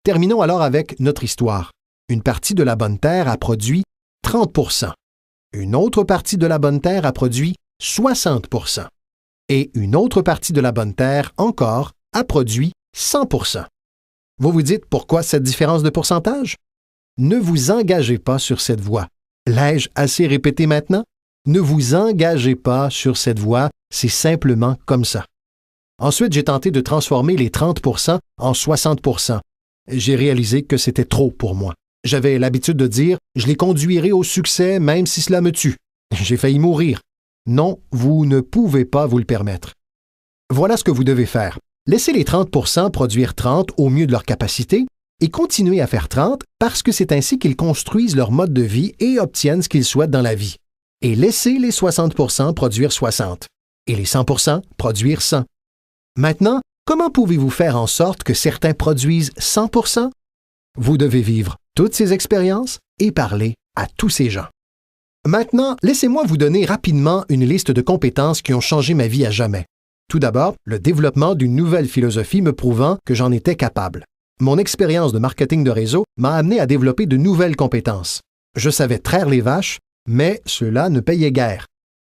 Terminons alors avec notre histoire. Une partie de la bonne terre a produit 30%. Une autre partie de la bonne terre a produit 60%. Et une autre partie de la bonne terre, encore, a produit 100%. Vous vous dites pourquoi cette différence de pourcentage? Ne vous engagez pas sur cette voie. L'ai-je assez répété maintenant? Ne vous engagez pas sur cette voie, c'est simplement comme ça. Ensuite, j'ai tenté de transformer les 30% en 60%. J'ai réalisé que c'était trop pour moi. J'avais l'habitude de dire « je les conduirai au succès même si cela me tue ». J'ai failli mourir. Non, vous ne pouvez pas vous le permettre. Voilà ce que vous devez faire. Laissez les 30% produire 30 au mieux de leur capacité et continuez à faire 30 parce que c'est ainsi qu'ils construisent leur mode de vie et obtiennent ce qu'ils souhaitent dans la vie. Et laissez les 60% produire 60 et les 100% produire 100. Maintenant, comment pouvez-vous faire en sorte que certains produisent 100%? Vous devez vivre toutes ces expériences et parler à tous ces gens. Maintenant, laissez-moi vous donner rapidement une liste de compétences qui ont changé ma vie à jamais. Tout d'abord, le développement d'une nouvelle philosophie me prouvant que j'en étais capable. Mon expérience de marketing de réseau m'a amené à développer de nouvelles compétences. Je savais traire les vaches, mais cela ne payait guère.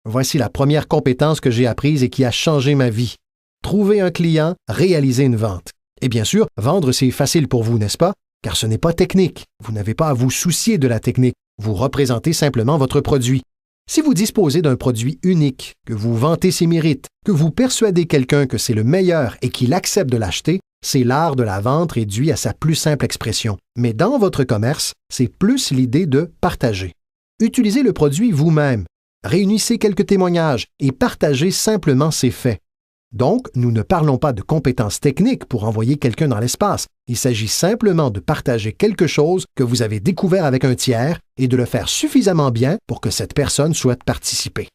Voici la première compétence que j'ai apprise et qui a changé ma vie. Trouver un client, réaliser une vente. Et bien sûr, vendre, c'est facile pour vous, n'est-ce pas? Car ce n'est pas technique. Vous n'avez pas à vous soucier de la technique. Vous représentez simplement votre produit. Si vous disposez d'un produit unique, que vous vantez ses mérites, que vous persuadez quelqu'un que c'est le meilleur et qu'il accepte de l'acheter, c'est l'art de la vente réduit à sa plus simple expression. Mais dans votre commerce, c'est plus l'idée de partager. Utilisez le produit vous-même. Réunissez quelques témoignages et partagez simplement ses faits. Donc, nous ne parlons pas de compétences techniques pour envoyer quelqu'un dans l'espace. Il s'agit simplement de partager quelque chose que vous avez découvert avec un tiers et de le faire suffisamment bien pour que cette personne souhaite participer.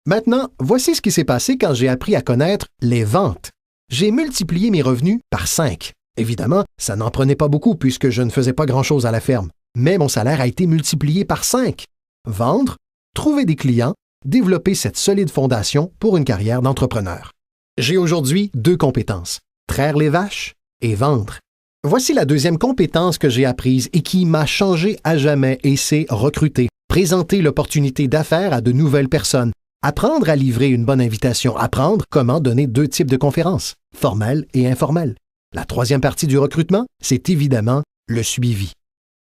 Maintenant, voici ce qui s'est passé quand j'ai appris à connaître les ventes. J'ai multiplié mes revenus par 5. Évidemment, ça n'en prenait pas beaucoup puisque je ne faisais pas grand-chose à la ferme. Mais mon salaire a été multiplié par 5. Vendre, trouver des clients, développer cette solide fondation pour une carrière d'entrepreneur. J'ai aujourd'hui 2 compétences, traire les vaches et vendre. Voici la deuxième compétence que j'ai apprise et qui m'a changé à jamais et c'est recruter, présenter l'opportunité d'affaires à de nouvelles personnes, apprendre à livrer une bonne invitation, apprendre comment donner 2 types de conférences, formelles et informelles. La troisième partie du recrutement, c'est évidemment le suivi.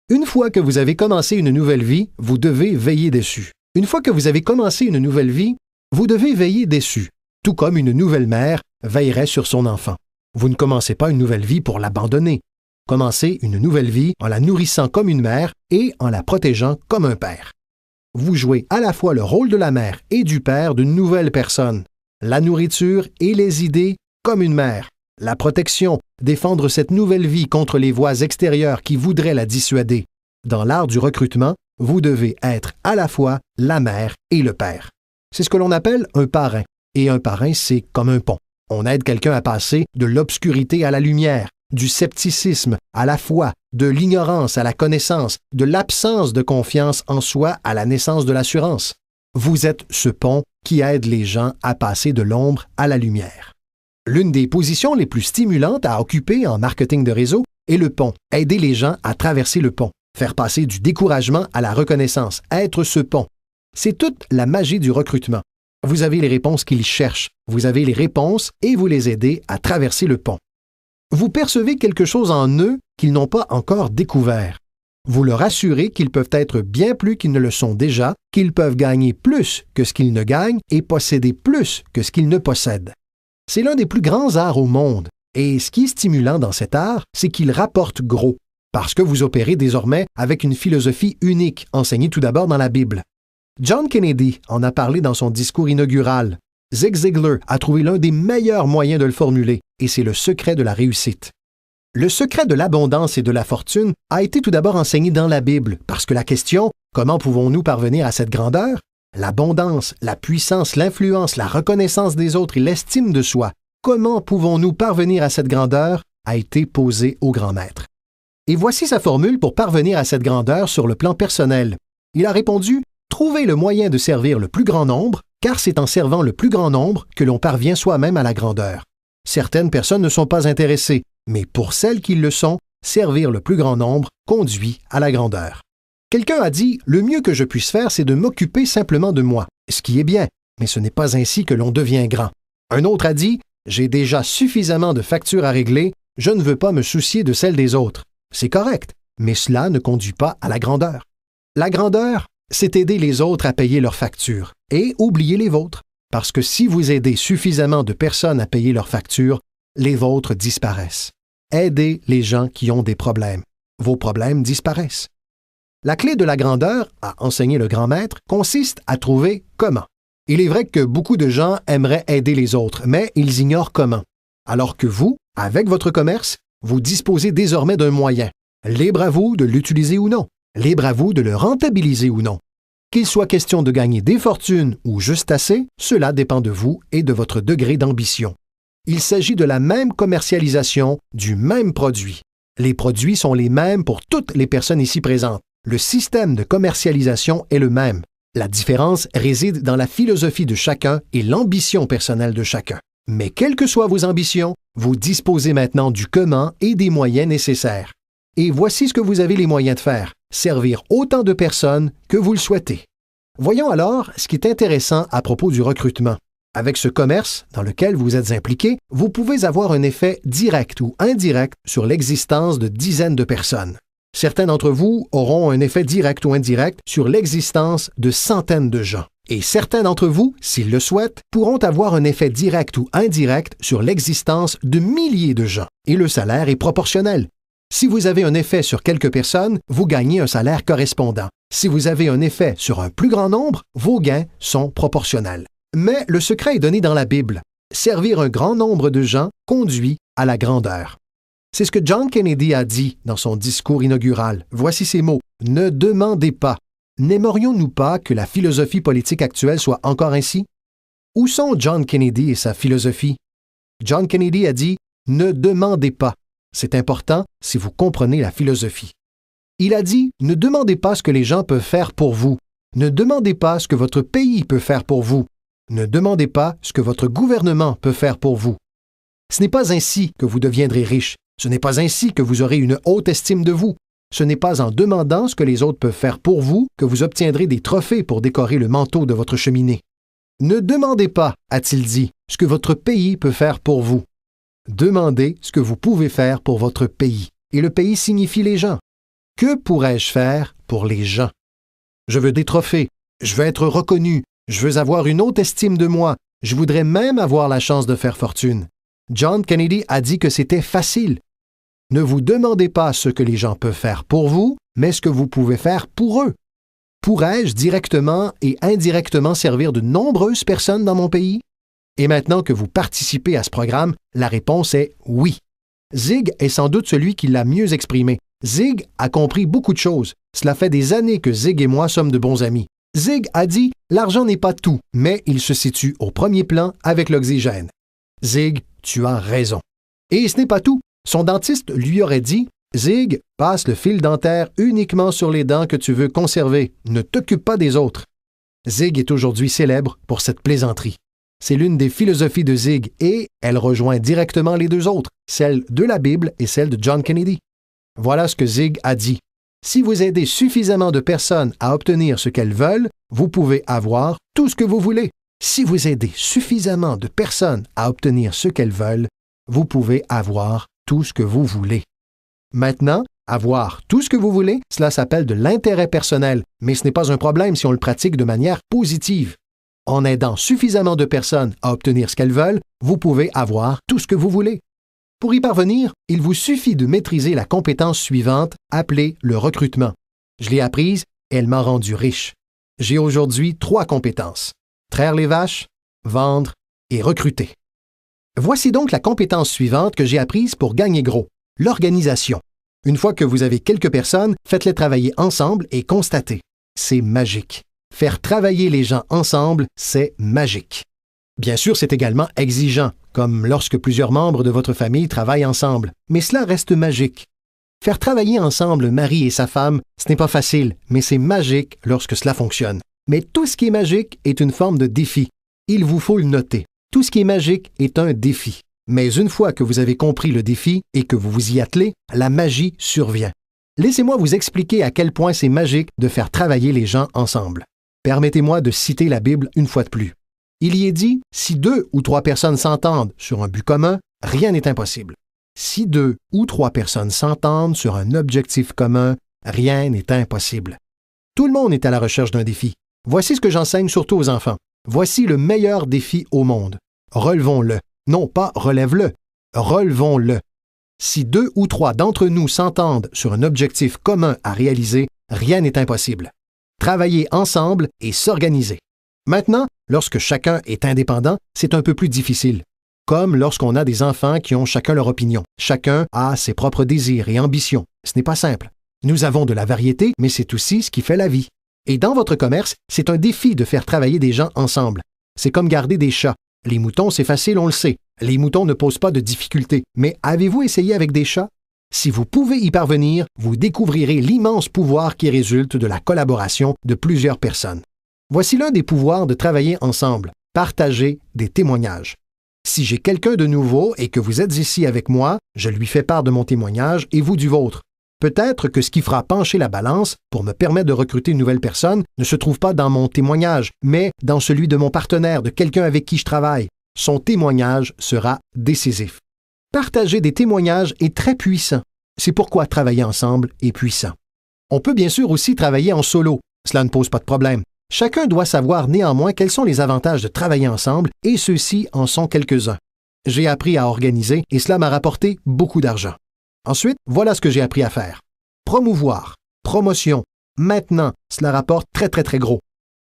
Une fois que vous avez commencé une nouvelle vie, vous devez veiller dessus. Une fois que vous avez commencé une nouvelle vie, vous devez veiller dessus. Tout comme une nouvelle mère veillerait sur son enfant. Vous ne commencez pas une nouvelle vie pour l'abandonner. Commencez une nouvelle vie en la nourrissant comme une mère et en la protégeant comme un père. Vous jouez à la fois le rôle de la mère et du père d'une nouvelle personne. La nourriture et les idées comme une mère. La protection, défendre cette nouvelle vie contre les voix extérieures qui voudraient la dissuader. Dans l'art du recrutement, vous devez être à la fois la mère et le père. C'est ce que l'on appelle un parrain. Et un parrain, c'est comme un pont. On aide quelqu'un à passer de l'obscurité à la lumière, du scepticisme à la foi, de l'ignorance à la connaissance, de l'absence de confiance en soi à la naissance de l'assurance. Vous êtes ce pont qui aide les gens à passer de l'ombre à la lumière. L'une des positions les plus stimulantes à occuper en marketing de réseau est le pont. Aider les gens à traverser le pont, faire passer du découragement à la reconnaissance, être ce pont. C'est toute la magie du recrutement. Vous avez les réponses qu'ils cherchent, vous avez les réponses et vous les aidez à traverser le pont. Vous percevez quelque chose en eux qu'ils n'ont pas encore découvert. Vous leur assurez qu'ils peuvent être bien plus qu'ils ne le sont déjà, qu'ils peuvent gagner plus que ce qu'ils ne gagnent et posséder plus que ce qu'ils ne possèdent. C'est l'un des plus grands arts au monde, et ce qui est stimulant dans cet art, c'est qu'il rapporte gros, parce que vous opérez désormais avec une philosophie unique, enseignée tout d'abord dans la Bible. John Kennedy en a parlé dans son discours inaugural. Zig Ziglar a trouvé l'un des meilleurs moyens de le formuler, et c'est le secret de la réussite. Le secret de l'abondance et de la fortune a été tout d'abord enseigné dans la Bible, parce que la question « Comment pouvons-nous parvenir à cette grandeur ?» L'abondance, la puissance, l'influence, la reconnaissance des autres et l'estime de soi. Comment pouvons-nous parvenir à cette grandeur a été posée au grand maître. Et voici sa formule pour parvenir à cette grandeur sur le plan personnel. Il a répondu « Trouvez le moyen de servir le plus grand nombre, car c'est en servant le plus grand nombre que l'on parvient soi-même à la grandeur. Certaines personnes ne sont pas intéressées, mais pour celles qui le sont, servir le plus grand nombre conduit à la grandeur. » Quelqu'un a dit « Le mieux que je puisse faire, c'est de m'occuper simplement de moi. » Ce qui est bien, mais ce n'est pas ainsi que l'on devient grand. Un autre a dit « J'ai déjà suffisamment de factures à régler, je ne veux pas me soucier de celles des autres. » C'est correct, mais cela ne conduit pas à la grandeur. La grandeur, c'est aider les autres à payer leurs factures et oublier les vôtres. Parce que si vous aidez suffisamment de personnes à payer leurs factures, les vôtres disparaissent. Aidez les gens qui ont des problèmes. Vos problèmes disparaissent. La clé de la grandeur, a enseigné le grand maître, consiste à trouver comment. Il est vrai que beaucoup de gens aimeraient aider les autres, mais ils ignorent comment. Alors que vous, avec votre commerce, vous disposez désormais d'un moyen. Libre à vous de l'utiliser ou non. Libre à vous de le rentabiliser ou non. Qu'il soit question de gagner des fortunes ou juste assez, cela dépend de vous et de votre degré d'ambition. Il s'agit de la même commercialisation du même produit. Les produits sont les mêmes pour toutes les personnes ici présentes. Le système de commercialisation est le même. La différence réside dans la philosophie de chacun et l'ambition personnelle de chacun. Mais quelles que soient vos ambitions, vous disposez maintenant du comment et des moyens nécessaires. Et voici ce que vous avez les moyens de faire, servir autant de personnes que vous le souhaitez. Voyons alors ce qui est intéressant à propos du recrutement. Avec ce commerce dans lequel vous êtes impliqué, vous pouvez avoir un effet direct ou indirect sur l'existence de dizaines de personnes. Certains d'entre vous auront un effet direct ou indirect sur l'existence de centaines de gens. Et certains d'entre vous, s'ils le souhaitent, pourront avoir un effet direct ou indirect sur l'existence de milliers de gens. Et le salaire est proportionnel. Si vous avez un effet sur quelques personnes, vous gagnez un salaire correspondant. Si vous avez un effet sur un plus grand nombre, vos gains sont proportionnels. Mais le secret est donné dans la Bible. Servir un grand nombre de gens conduit à la grandeur. C'est ce que John Kennedy a dit dans son discours inaugural. Voici ces mots. « Ne demandez pas. » N'aimerions-nous pas que la philosophie politique actuelle soit encore ainsi? Où sont John Kennedy et sa philosophie? John Kennedy a dit « Ne demandez pas ». C'est important si vous comprenez la philosophie. Il a dit « Ne demandez pas ce que les gens peuvent faire pour vous. Ne demandez pas ce que votre pays peut faire pour vous. Ne demandez pas ce que votre gouvernement peut faire pour vous. Ce n'est pas ainsi que vous deviendrez riche. Ce n'est pas ainsi que vous aurez une haute estime de vous. Ce n'est pas en demandant ce que les autres peuvent faire pour vous que vous obtiendrez des trophées pour décorer le manteau de votre cheminée. Ne demandez pas, a-t-il dit, ce que votre pays peut faire pour vous. Demandez ce que vous pouvez faire pour votre pays. Et le pays signifie les gens. Que pourrais-je faire pour les gens? Je veux des trophées. Je veux être reconnu. Je veux avoir une haute estime de moi. Je voudrais même avoir la chance de faire fortune. John Kennedy a dit que c'était facile. Ne vous demandez pas ce que les gens peuvent faire pour vous, mais ce que vous pouvez faire pour eux. Pourrais-je directement et indirectement servir de nombreuses personnes dans mon pays? Et maintenant que vous participez à ce programme, la réponse est oui. Zig est sans doute celui qui l'a mieux exprimé. Zig a compris beaucoup de choses. Cela fait des années que Zig et moi sommes de bons amis. Zig a dit « L'argent n'est pas tout, mais il se situe au premier plan avec l'oxygène. » Zig, tu as raison. Et ce n'est pas tout. Son dentiste lui aurait dit « Zig, passe le fil dentaire uniquement sur les dents que tu veux conserver. Ne t'occupe pas des autres. » Zig est aujourd'hui célèbre pour cette plaisanterie. C'est l'une des philosophies de Zig et elle rejoint directement les deux autres, celle de la Bible et celle de John Kennedy. Voilà ce que Zig a dit. Si vous aidez suffisamment de personnes à obtenir ce qu'elles veulent, vous pouvez avoir tout ce que vous voulez. Si vous aidez suffisamment de personnes à obtenir ce qu'elles veulent, vous pouvez avoir tout ce que vous voulez. Maintenant, avoir tout ce que vous voulez, cela s'appelle de l'intérêt personnel, mais ce n'est pas un problème si on le pratique de manière positive. En aidant suffisamment de personnes à obtenir ce qu'elles veulent, vous pouvez avoir tout ce que vous voulez. Pour y parvenir, il vous suffit de maîtriser la compétence suivante, appelée le recrutement. Je l'ai apprise et elle m'a rendu riche. J'ai aujourd'hui 3 compétences. Traire les vaches, vendre et recruter. Voici donc la compétence suivante que j'ai apprise pour gagner gros, l'organisation. Une fois que vous avez quelques personnes, faites-les travailler ensemble et constatez. C'est magique. Faire travailler les gens ensemble, c'est magique. Bien sûr, c'est également exigeant, comme lorsque plusieurs membres de votre famille travaillent ensemble, mais cela reste magique. Faire travailler ensemble mari et sa femme, ce n'est pas facile, mais c'est magique lorsque cela fonctionne. Mais tout ce qui est magique est une forme de défi. Il vous faut le noter. Tout ce qui est magique est un défi. Mais une fois que vous avez compris le défi et que vous vous y attelez, la magie survient. Laissez-moi vous expliquer à quel point c'est magique de faire travailler les gens ensemble. Permettez-moi de citer la Bible une fois de plus. Il y est dit, si 2 ou 3 personnes s'entendent sur un but commun, rien n'est impossible. Si 2 ou 3 personnes s'entendent sur un objectif commun, rien n'est impossible. Tout le monde est à la recherche d'un défi. Voici ce que j'enseigne surtout aux enfants. Voici le meilleur défi au monde. Relevons-le. Non pas relève-le. Relevons-le. Si 2 ou 3 d'entre nous s'entendent sur un objectif commun à réaliser, rien n'est impossible. Travailler ensemble et s'organiser. Maintenant, lorsque chacun est indépendant, c'est un peu plus difficile. Comme lorsqu'on a des enfants qui ont chacun leur opinion. Chacun a ses propres désirs et ambitions. Ce n'est pas simple. Nous avons de la variété, mais c'est aussi ce qui fait la vie. Et dans votre commerce, c'est un défi de faire travailler des gens ensemble. C'est comme garder des chats. Les moutons, c'est facile, on le sait. Les moutons ne posent pas de difficultés. Mais avez-vous essayé avec des chats? Si vous pouvez y parvenir, vous découvrirez l'immense pouvoir qui résulte de la collaboration de plusieurs personnes. Voici l'un des pouvoirs de travailler ensemble. Partager des témoignages. Si j'ai quelqu'un de nouveau et que vous êtes ici avec moi, je lui fais part de mon témoignage et vous du vôtre. Peut-être que ce qui fera pencher la balance pour me permettre de recruter une nouvelle personne ne se trouve pas dans mon témoignage, mais dans celui de mon partenaire, de quelqu'un avec qui je travaille. Son témoignage sera décisif. Partager des témoignages est très puissant. C'est pourquoi travailler ensemble est puissant. On peut bien sûr aussi travailler en solo. Cela ne pose pas de problème. Chacun doit savoir néanmoins quels sont les avantages de travailler ensemble et ceux-ci en sont quelques-uns. J'ai appris à organiser et cela m'a rapporté beaucoup d'argent. Ensuite, voilà ce que j'ai appris à faire. Promouvoir, promotion. Maintenant, cela rapporte très gros.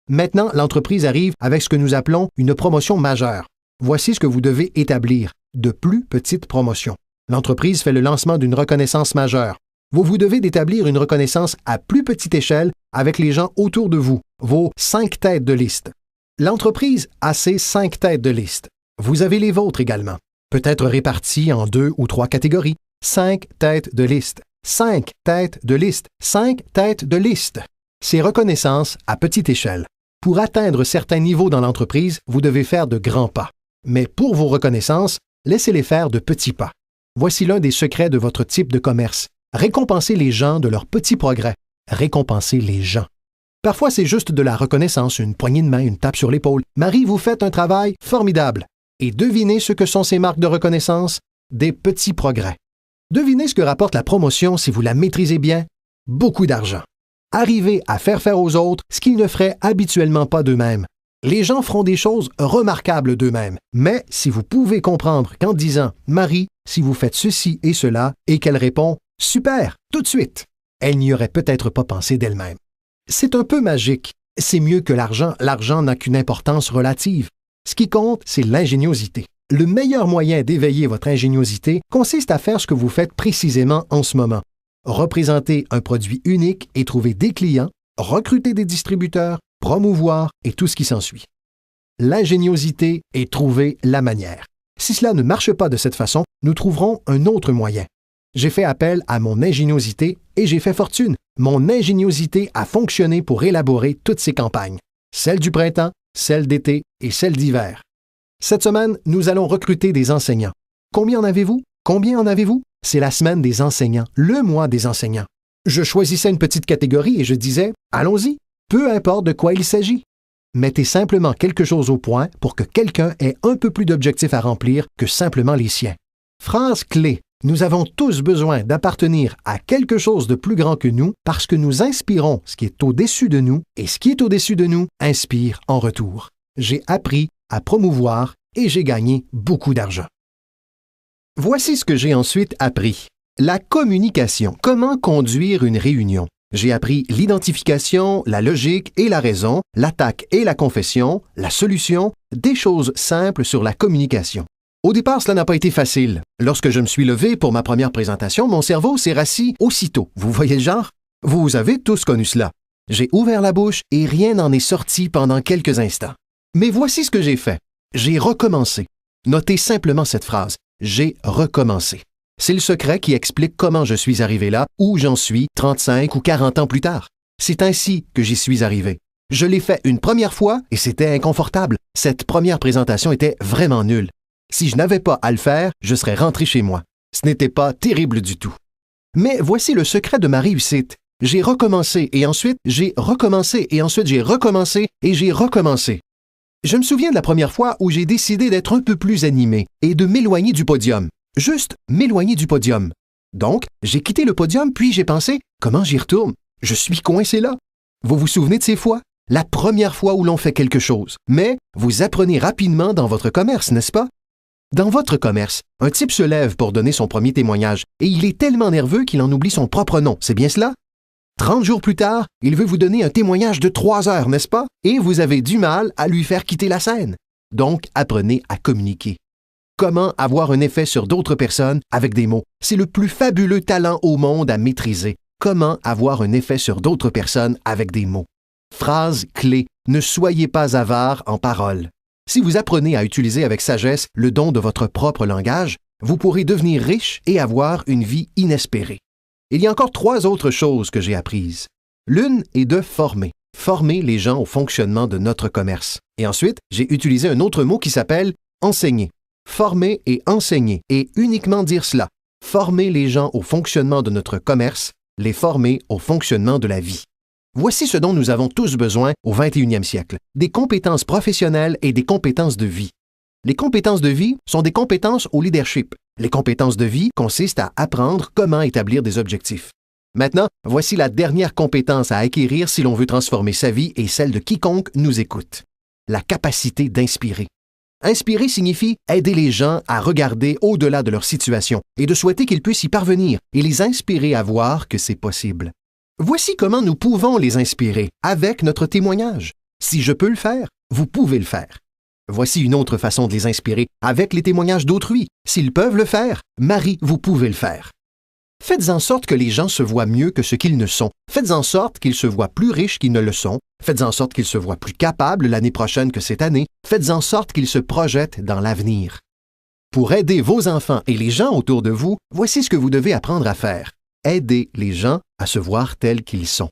Maintenant, l'entreprise arrive avec ce que nous appelons une promotion majeure. Voici ce que vous devez établir, de plus petites promotions. L'entreprise fait le lancement d'une reconnaissance majeure. Vous devez d'établir une reconnaissance à plus petite échelle avec les gens autour de vous, vos 5 têtes de liste. L'entreprise a ses 5 têtes de liste. Vous avez les vôtres également, peut-être répartis en 2 ou 3 catégories. 5 têtes de liste, 5 têtes de liste, 5 têtes de liste. C'est reconnaissance à petite échelle. Pour atteindre certains niveaux dans l'entreprise, vous devez faire de grands pas. Mais pour vos reconnaissances, laissez-les faire de petits pas. Voici l'un des secrets de votre type de commerce. Récompensez les gens de leurs petits progrès. Récompensez les gens. Parfois, c'est juste de la reconnaissance, une poignée de main, une tape sur l'épaule. Marie, vous faites un travail formidable. Et devinez ce que sont ces marques de reconnaissance? Des petits progrès. Devinez ce que rapporte la promotion si vous la maîtrisez bien? Beaucoup d'argent. Arrivez à faire aux autres ce qu'ils ne feraient habituellement pas d'eux-mêmes. Les gens feront des choses remarquables d'eux-mêmes. Mais si vous pouvez comprendre qu'en disant « Marie, si vous faites ceci et cela » et qu'elle répond « Super, tout de suite », elle n'y aurait peut-être pas pensé d'elle-même. C'est un peu magique. C'est mieux que l'argent. L'argent n'a qu'une importance relative. Ce qui compte, c'est l'ingéniosité. Le meilleur moyen d'éveiller votre ingéniosité consiste à faire ce que vous faites précisément en ce moment. Représenter un produit unique et trouver des clients, recruter des distributeurs, promouvoir et tout ce qui s'ensuit. L'ingéniosité est trouver la manière. Si cela ne marche pas de cette façon, nous trouverons un autre moyen. J'ai fait appel à mon ingéniosité et j'ai fait fortune. Mon ingéniosité a fonctionné pour élaborer toutes ces campagnes. Celle du printemps, celle d'été et celle d'hiver. Cette semaine, nous allons recruter des enseignants. Combien en avez-vous? Combien en avez-vous? C'est la semaine des enseignants, le mois des enseignants. Je choisissais une petite catégorie et je disais « Allons-y, peu importe de quoi il s'agit. » Mettez simplement quelque chose au point pour que quelqu'un ait un peu plus d'objectifs à remplir que simplement les siens. Phrase clé. Nous avons tous besoin d'appartenir à quelque chose de plus grand que nous parce que nous inspirons ce qui est au-dessus de nous et ce qui est au-dessus de nous inspire en retour. J'ai appris à promouvoir et j'ai gagné beaucoup d'argent. Voici ce que j'ai ensuite appris. La communication. Comment conduire une réunion? J'ai appris l'identification, la logique et la raison, l'attaque et la confession, la solution, des choses simples sur la communication. Au départ, cela n'a pas été facile. Lorsque je me suis levé pour ma première présentation, mon cerveau s'est rassis aussitôt. Vous voyez le genre? Vous avez tous connu cela. J'ai ouvert la bouche et rien n'en est sorti pendant quelques instants. Mais voici ce que j'ai fait. J'ai recommencé. Notez simplement cette phrase. J'ai recommencé. C'est le secret qui explique comment je suis arrivé là, où j'en suis 35 ou 40 ans plus tard. C'est ainsi que j'y suis arrivé. Je l'ai fait une première fois et c'était inconfortable. Cette première présentation était vraiment nulle. Si je n'avais pas à le faire, je serais rentré chez moi. Ce n'était pas terrible du tout. Mais voici le secret de ma réussite. J'ai recommencé et ensuite j'ai recommencé et ensuite j'ai recommencé et j'ai recommencé. Je me souviens de la première fois où j'ai décidé d'être un peu plus animé et de m'éloigner du podium. Juste m'éloigner du podium. Donc, j'ai quitté le podium puis j'ai pensé, comment j'y retourne? Je suis coincé là. Vous vous souvenez de ces fois? La première fois où l'on fait quelque chose. Mais vous apprenez rapidement dans votre commerce, n'est-ce pas? Dans votre commerce, un type se lève pour donner son premier témoignage et il est tellement nerveux qu'il en oublie son propre nom, c'est bien cela? 30 jours plus tard, il veut vous donner un témoignage de 3 heures, n'est-ce pas? Et vous avez du mal à lui faire quitter la scène. Donc, apprenez à communiquer. Comment avoir un effet sur d'autres personnes avec des mots? C'est le plus fabuleux talent au monde à maîtriser. Comment avoir un effet sur d'autres personnes avec des mots? Phrase clé. Ne soyez pas avare en paroles. Si vous apprenez à utiliser avec sagesse le don de votre propre langage, vous pourrez devenir riche et avoir une vie inespérée. Il y a encore 3 autres choses que j'ai apprises. L'une est de former. former les gens au fonctionnement de notre commerce. Et ensuite, j'ai utilisé un autre mot qui s'appelle enseigner. Former et enseigner, et uniquement dire cela. Former les gens au fonctionnement de notre commerce, les former au fonctionnement de la vie. Voici ce dont nous avons tous besoin au 21e siècle, des compétences professionnelles et des compétences de vie. Les compétences de vie sont des compétences au leadership. Les compétences de vie consistent à apprendre comment établir des objectifs. Maintenant, voici la dernière compétence à acquérir si l'on veut transformer sa vie et celle de quiconque nous écoute. La capacité d'inspirer. Inspirer signifie aider les gens à regarder au-delà de leur situation et de souhaiter qu'ils puissent y parvenir et les inspirer à voir que c'est possible. Voici comment nous pouvons les inspirer avec notre témoignage. Si je peux le faire, vous pouvez le faire. Voici une autre façon de les inspirer avec les témoignages d'autrui. S'ils peuvent le faire, Marie, vous pouvez le faire. Faites en sorte que les gens se voient mieux que ce qu'ils ne sont. Faites en sorte qu'ils se voient plus riches qu'ils ne le sont. Faites en sorte qu'ils se voient plus capables l'année prochaine que cette année. Faites en sorte qu'ils se projettent dans l'avenir. Pour aider vos enfants et les gens autour de vous, voici ce que vous devez apprendre à faire. Aider les gens à se voir tels qu'ils sont.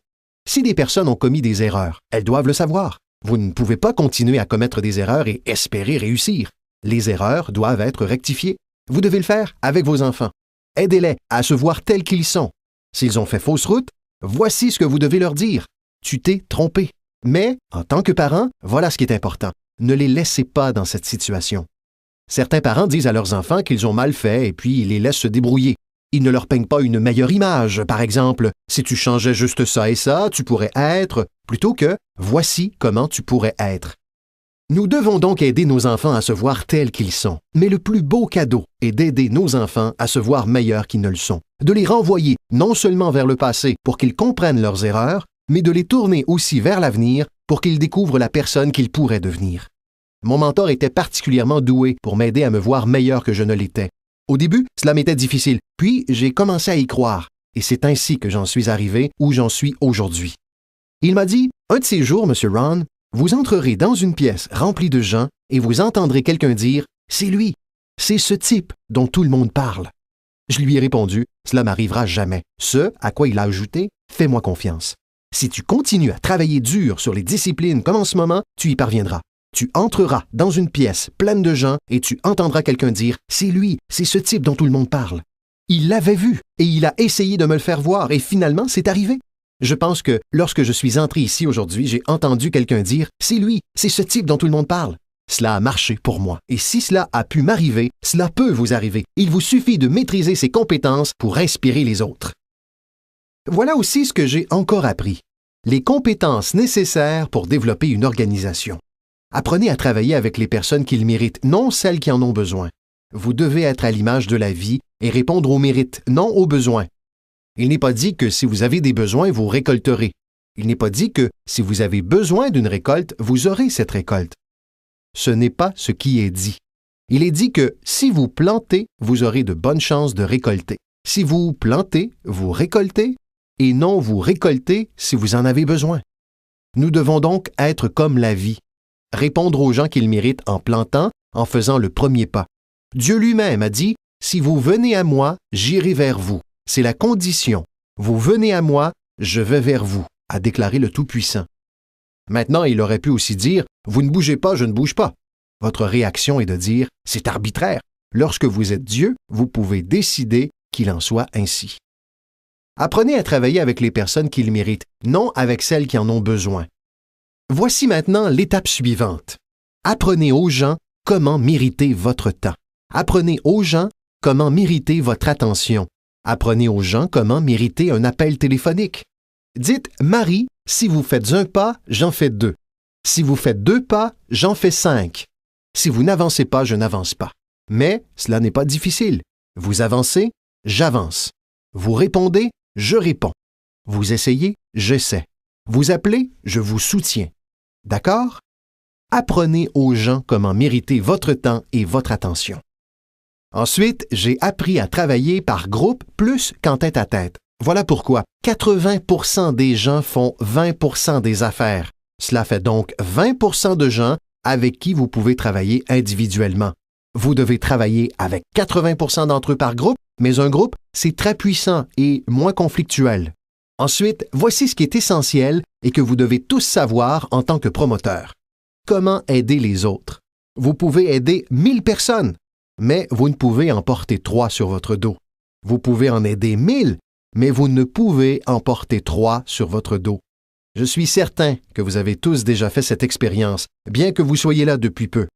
Si des personnes ont commis des erreurs, elles doivent le savoir. Vous ne pouvez pas continuer à commettre des erreurs et espérer réussir. Les erreurs doivent être rectifiées. Vous devez le faire avec vos enfants. Aidez-les à se voir tels qu'ils sont. S'ils ont fait fausse route, voici ce que vous devez leur dire. Tu t'es trompé. Mais, en tant que parent, voilà ce qui est important. Ne les laissez pas dans cette situation. Certains parents disent à leurs enfants qu'ils ont mal fait et puis ils les laissent se débrouiller. Ils ne leur peignent pas une meilleure image. Par exemple, si tu changeais juste ça et ça, tu pourrais être, plutôt que voici comment tu pourrais être. Nous devons donc aider nos enfants à se voir tels qu'ils sont. Mais le plus beau cadeau est d'aider nos enfants à se voir meilleurs qu'ils ne le sont. De les renvoyer non seulement vers le passé pour qu'ils comprennent leurs erreurs, mais de les tourner aussi vers l'avenir pour qu'ils découvrent la personne qu'ils pourraient devenir. Mon mentor était particulièrement doué pour m'aider à me voir meilleur que je ne l'étais. Au début, cela m'était difficile, puis j'ai commencé à y croire, et c'est ainsi que j'en suis arrivé où j'en suis aujourd'hui. Il m'a dit, un de ces jours, M. Ron, vous entrerez dans une pièce remplie de gens et vous entendrez quelqu'un dire « C'est lui, c'est ce type dont tout le monde parle ». Je lui ai répondu « Cela m'arrivera jamais ». Ce à quoi il a ajouté « Fais-moi confiance. Si tu continues à travailler dur sur les disciplines comme en ce moment, tu y parviendras. Tu entreras dans une pièce pleine de gens et tu entendras quelqu'un dire « C'est lui, c'est ce type dont tout le monde parle ». Il l'avait vu et il a essayé de me le faire voir et finalement, c'est arrivé. Je pense que lorsque je suis entré ici aujourd'hui, j'ai entendu quelqu'un dire « C'est lui, c'est ce type dont tout le monde parle ». Cela a marché pour moi. Et si cela a pu m'arriver, cela peut vous arriver. Il vous suffit de maîtriser ces compétences pour inspirer les autres. Voilà aussi ce que j'ai encore appris. Les compétences nécessaires pour développer une organisation. Apprenez à travailler avec les personnes qui le méritent, non celles qui en ont besoin. Vous devez être à l'image de la vie et répondre aux mérites, non aux besoins. Il n'est pas dit que si vous avez des besoins, vous récolterez. Il n'est pas dit que si vous avez besoin d'une récolte, vous aurez cette récolte. Ce n'est pas ce qui est dit. Il est dit que si vous plantez, vous aurez de bonnes chances de récolter. Si vous plantez, vous récoltez, et non vous récoltez si vous en avez besoin. Nous devons donc être comme la vie. Répondre aux gens qu'ils méritent en plantant, en faisant le premier pas. Dieu lui-même a dit « Si vous venez à moi, j'irai vers vous ». C'est la condition. Vous venez à moi, je vais vers vous, a déclaré le Tout-Puissant. Maintenant, il aurait pu aussi dire « Vous ne bougez pas, je ne bouge pas ». Votre réaction est de dire « C'est arbitraire ». Lorsque vous êtes Dieu, vous pouvez décider qu'il en soit ainsi. Apprenez à travailler avec les personnes qui le méritent, non avec celles qui en ont besoin. Voici maintenant l'étape suivante. Apprenez aux gens comment mériter votre temps. Apprenez aux gens comment mériter votre attention. Apprenez aux gens comment mériter un appel téléphonique. Dites « Marie, si vous faites un pas, j'en fais deux. Si vous faites deux pas, j'en fais 5. Si vous n'avancez pas, je n'avance pas. » Mais cela n'est pas difficile. Vous avancez, j'avance. Vous répondez, je réponds. Vous essayez, j'essaie. Vous appelez, je vous soutiens. D'accord? Apprenez aux gens comment mériter votre temps et votre attention. Ensuite, j'ai appris à travailler par groupe plus qu'en tête-à-tête. Voilà pourquoi 80% des gens font 20% des affaires. Cela fait donc 20% de gens avec qui vous pouvez travailler individuellement. Vous devez travailler avec 80% d'entre eux par groupe, mais un groupe, c'est très puissant et moins conflictuel. Ensuite, voici ce qui est essentiel et que vous devez tous savoir en tant que promoteur. Comment aider les autres? Vous pouvez aider 1000 personnes, mais vous ne pouvez en porter 3 sur votre dos. Vous pouvez en aider 1000, mais vous ne pouvez en porter 3 sur votre dos. Je suis certain que vous avez tous déjà fait cette expérience, bien que vous soyez là depuis peu.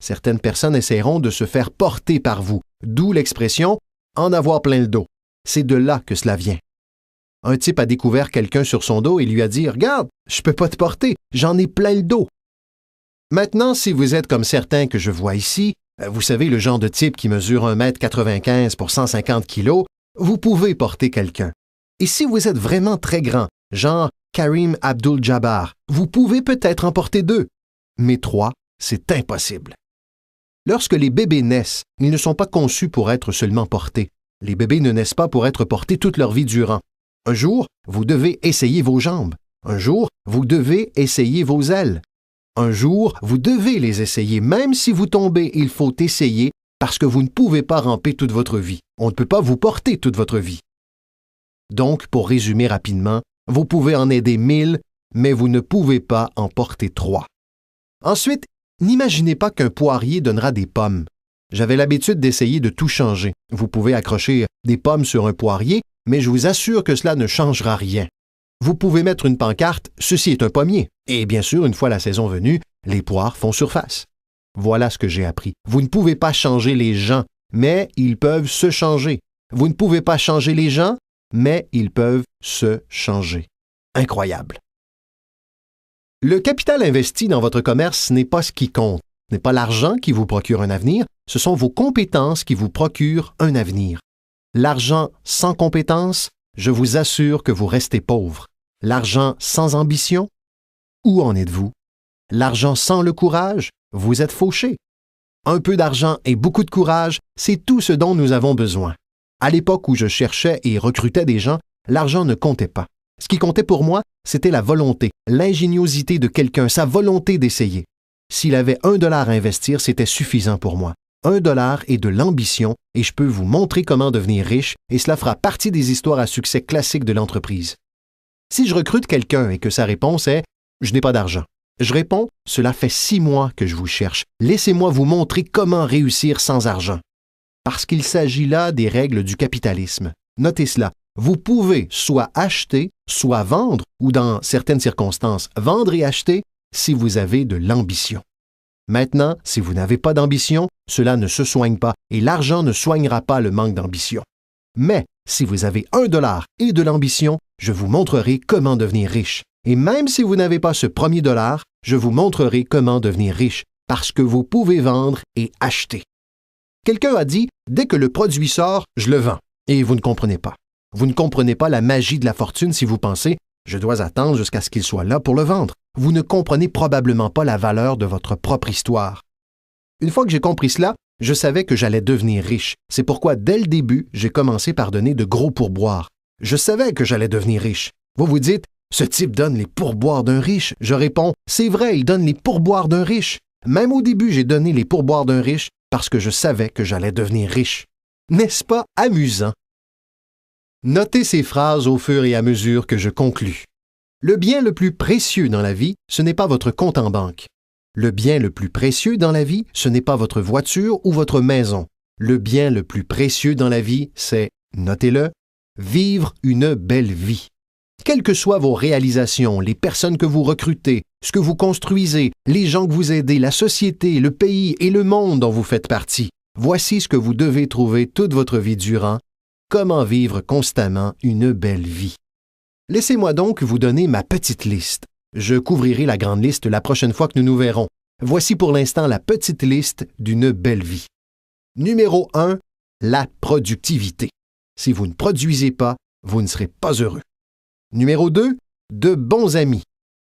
Certaines personnes essaieront de se faire porter par vous, d'où l'expression « en avoir plein le dos ». C'est de là que cela vient. Un type a découvert quelqu'un sur son dos et lui a dit « Regarde, je peux pas te porter, j'en ai plein le dos ». Maintenant, si vous êtes comme certains que je vois ici, vous savez le genre de type qui mesure 1,95 m pour 150 kg, vous pouvez porter quelqu'un. Et si vous êtes vraiment très grand, genre Karim Abdul-Jabbar, vous pouvez peut-être en porter 2. Mais 3, c'est impossible. Lorsque les bébés naissent, ils ne sont pas conçus pour être seulement portés. Les bébés ne naissent pas pour être portés toute leur vie durant. Un jour, vous devez essayer vos jambes. Un jour, vous devez essayer vos ailes. Un jour, vous devez les essayer. Même si vous tombez, il faut essayer parce que vous ne pouvez pas ramper toute votre vie. On ne peut pas vous porter toute votre vie. Donc, pour résumer rapidement, vous pouvez en aider 1000, mais vous ne pouvez pas en porter 3. Ensuite, n'imaginez pas qu'un poirier donnera des pommes. J'avais l'habitude d'essayer de tout changer. Vous pouvez accrocher des pommes sur un poirier, mais je vous assure que cela ne changera rien. Vous pouvez mettre une pancarte « Ceci est un pommier ». Et bien sûr, une fois la saison venue, les poires font surface. Voilà ce que j'ai appris. Vous ne pouvez pas changer les gens, mais ils peuvent se changer. Vous ne pouvez pas changer les gens, mais ils peuvent se changer. Incroyable. Le capital investi dans votre commerce n'est pas ce qui compte. Ce n'est pas l'argent qui vous procure un avenir, ce sont vos compétences qui vous procurent un avenir. L'argent sans compétences, je vous assure que vous restez pauvre. L'argent sans ambition, où en êtes-vous? L'argent sans le courage, vous êtes fauché. Un peu d'argent et beaucoup de courage, c'est tout ce dont nous avons besoin. À l'époque où je cherchais et recrutais des gens, l'argent ne comptait pas. Ce qui comptait pour moi, c'était la volonté, l'ingéniosité de quelqu'un, sa volonté d'essayer. S'il avait $1 à investir, c'était suffisant pour moi. $1 et de l'ambition, et je peux vous montrer comment devenir riche, et cela fera partie des histoires à succès classiques de l'entreprise. Si je recrute quelqu'un et que sa réponse est « Je n'ai pas d'argent », je réponds « Cela fait 6 mois que je vous cherche. Laissez-moi vous montrer comment réussir sans argent. » Parce qu'il s'agit là des règles du capitalisme. Notez cela. Vous pouvez soit acheter, soit vendre, ou dans certaines circonstances, vendre et acheter si vous avez de l'ambition. Maintenant, si vous n'avez pas d'ambition, cela ne se soigne pas et l'argent ne soignera pas le manque d'ambition. Mais si vous avez $1 et de l'ambition, je vous montrerai comment devenir riche. Et même si vous n'avez pas ce premier $, je vous montrerai comment devenir riche, parce que vous pouvez vendre et acheter. Quelqu'un a dit « Dès que le produit sort, je le vends ». Et vous ne comprenez pas. Vous ne comprenez pas la magie de la fortune si vous pensez « Je dois attendre jusqu'à ce qu'il soit là pour le vendre ». Vous ne comprenez probablement pas la valeur de votre propre histoire. Une fois que j'ai compris cela, je savais que j'allais devenir riche. C'est pourquoi, dès le début, j'ai commencé par donner de gros pourboires. Je savais que j'allais devenir riche. Vous vous dites « Ce type donne les pourboires d'un riche ». Je réponds « C'est vrai, il donne les pourboires d'un riche ». Même au début, j'ai donné les pourboires d'un riche parce que je savais que j'allais devenir riche. N'est-ce pas amusant? Notez ces phrases au fur et à mesure que je conclus. Le bien le plus précieux dans la vie, ce n'est pas votre compte en banque. Le bien le plus précieux dans la vie, ce n'est pas votre voiture ou votre maison. Le bien le plus précieux dans la vie, c'est, notez-le, vivre une belle vie. Quelles que soient vos réalisations, les personnes que vous recrutez, ce que vous construisez, les gens que vous aidez, la société, le pays et le monde dont vous faites partie, voici ce que vous devez trouver toute votre vie durant. Comment vivre constamment une belle vie. Laissez-moi donc vous donner ma petite liste. Je couvrirai la grande liste la prochaine fois que nous nous verrons. Voici pour l'instant la petite liste d'une belle vie. Numéro 1, la productivité. Si vous ne produisez pas, vous ne serez pas heureux. Numéro 2, de bons amis.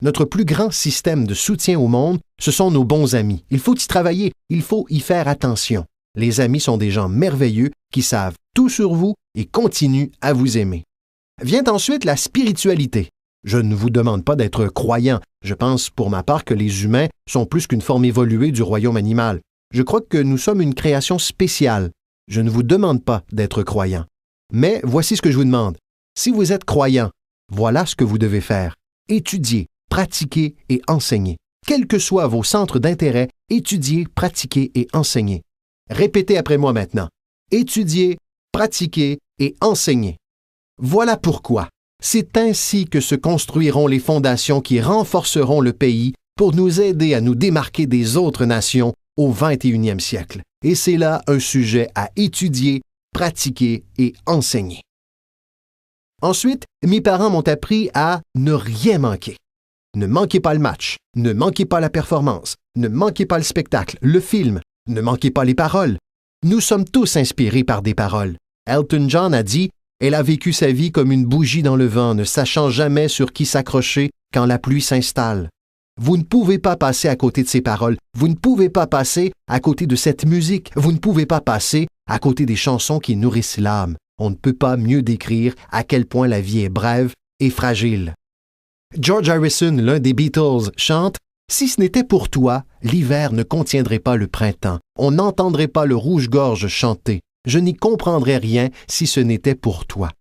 Notre plus grand système de soutien au monde, ce sont nos bons amis. Il faut y travailler, il faut y faire attention. Les amis sont des gens merveilleux qui savent tout sur vous et continuent à vous aimer. Vient ensuite la spiritualité. Je ne vous demande pas d'être croyant. Je pense pour ma part que les humains sont plus qu'une forme évoluée du royaume animal. Je crois que nous sommes une création spéciale. Je ne vous demande pas d'être croyant. Mais voici ce que je vous demande. Si vous êtes croyant, Voilà ce que vous devez faire. Étudier, pratiquer et enseigner. Quels que soient vos centres d'intérêt, étudier, pratiquer et enseigner. Répétez après moi maintenant. Étudier, pratiquer et enseigner. Voilà pourquoi. C'est ainsi que se construiront les fondations qui renforceront le pays pour nous aider à nous démarquer des autres nations au 21e siècle. Et c'est là un sujet à étudier, pratiquer et enseigner. Ensuite, mes parents m'ont appris à ne rien manquer. Ne manquez pas le match, ne manquez pas la performance, ne manquez pas le spectacle, le film, ne manquez pas les paroles. Nous sommes tous inspirés par des paroles. Elton John a dit « Elle a vécu sa vie comme une bougie dans le vent, ne sachant jamais sur qui s'accrocher quand la pluie s'installe. » Vous ne pouvez pas passer à côté de ces paroles, vous ne pouvez pas passer à côté de cette musique, vous ne pouvez pas passer à côté des chansons qui nourrissent l'âme. On ne peut pas mieux décrire à quel point la vie est brève et fragile. George Harrison, l'un des Beatles, chante « Si ce n'était pour toi, l'hiver ne contiendrait pas le printemps. On n'entendrait pas le rouge-gorge chanter. Je n'y comprendrais rien si ce n'était pour toi. »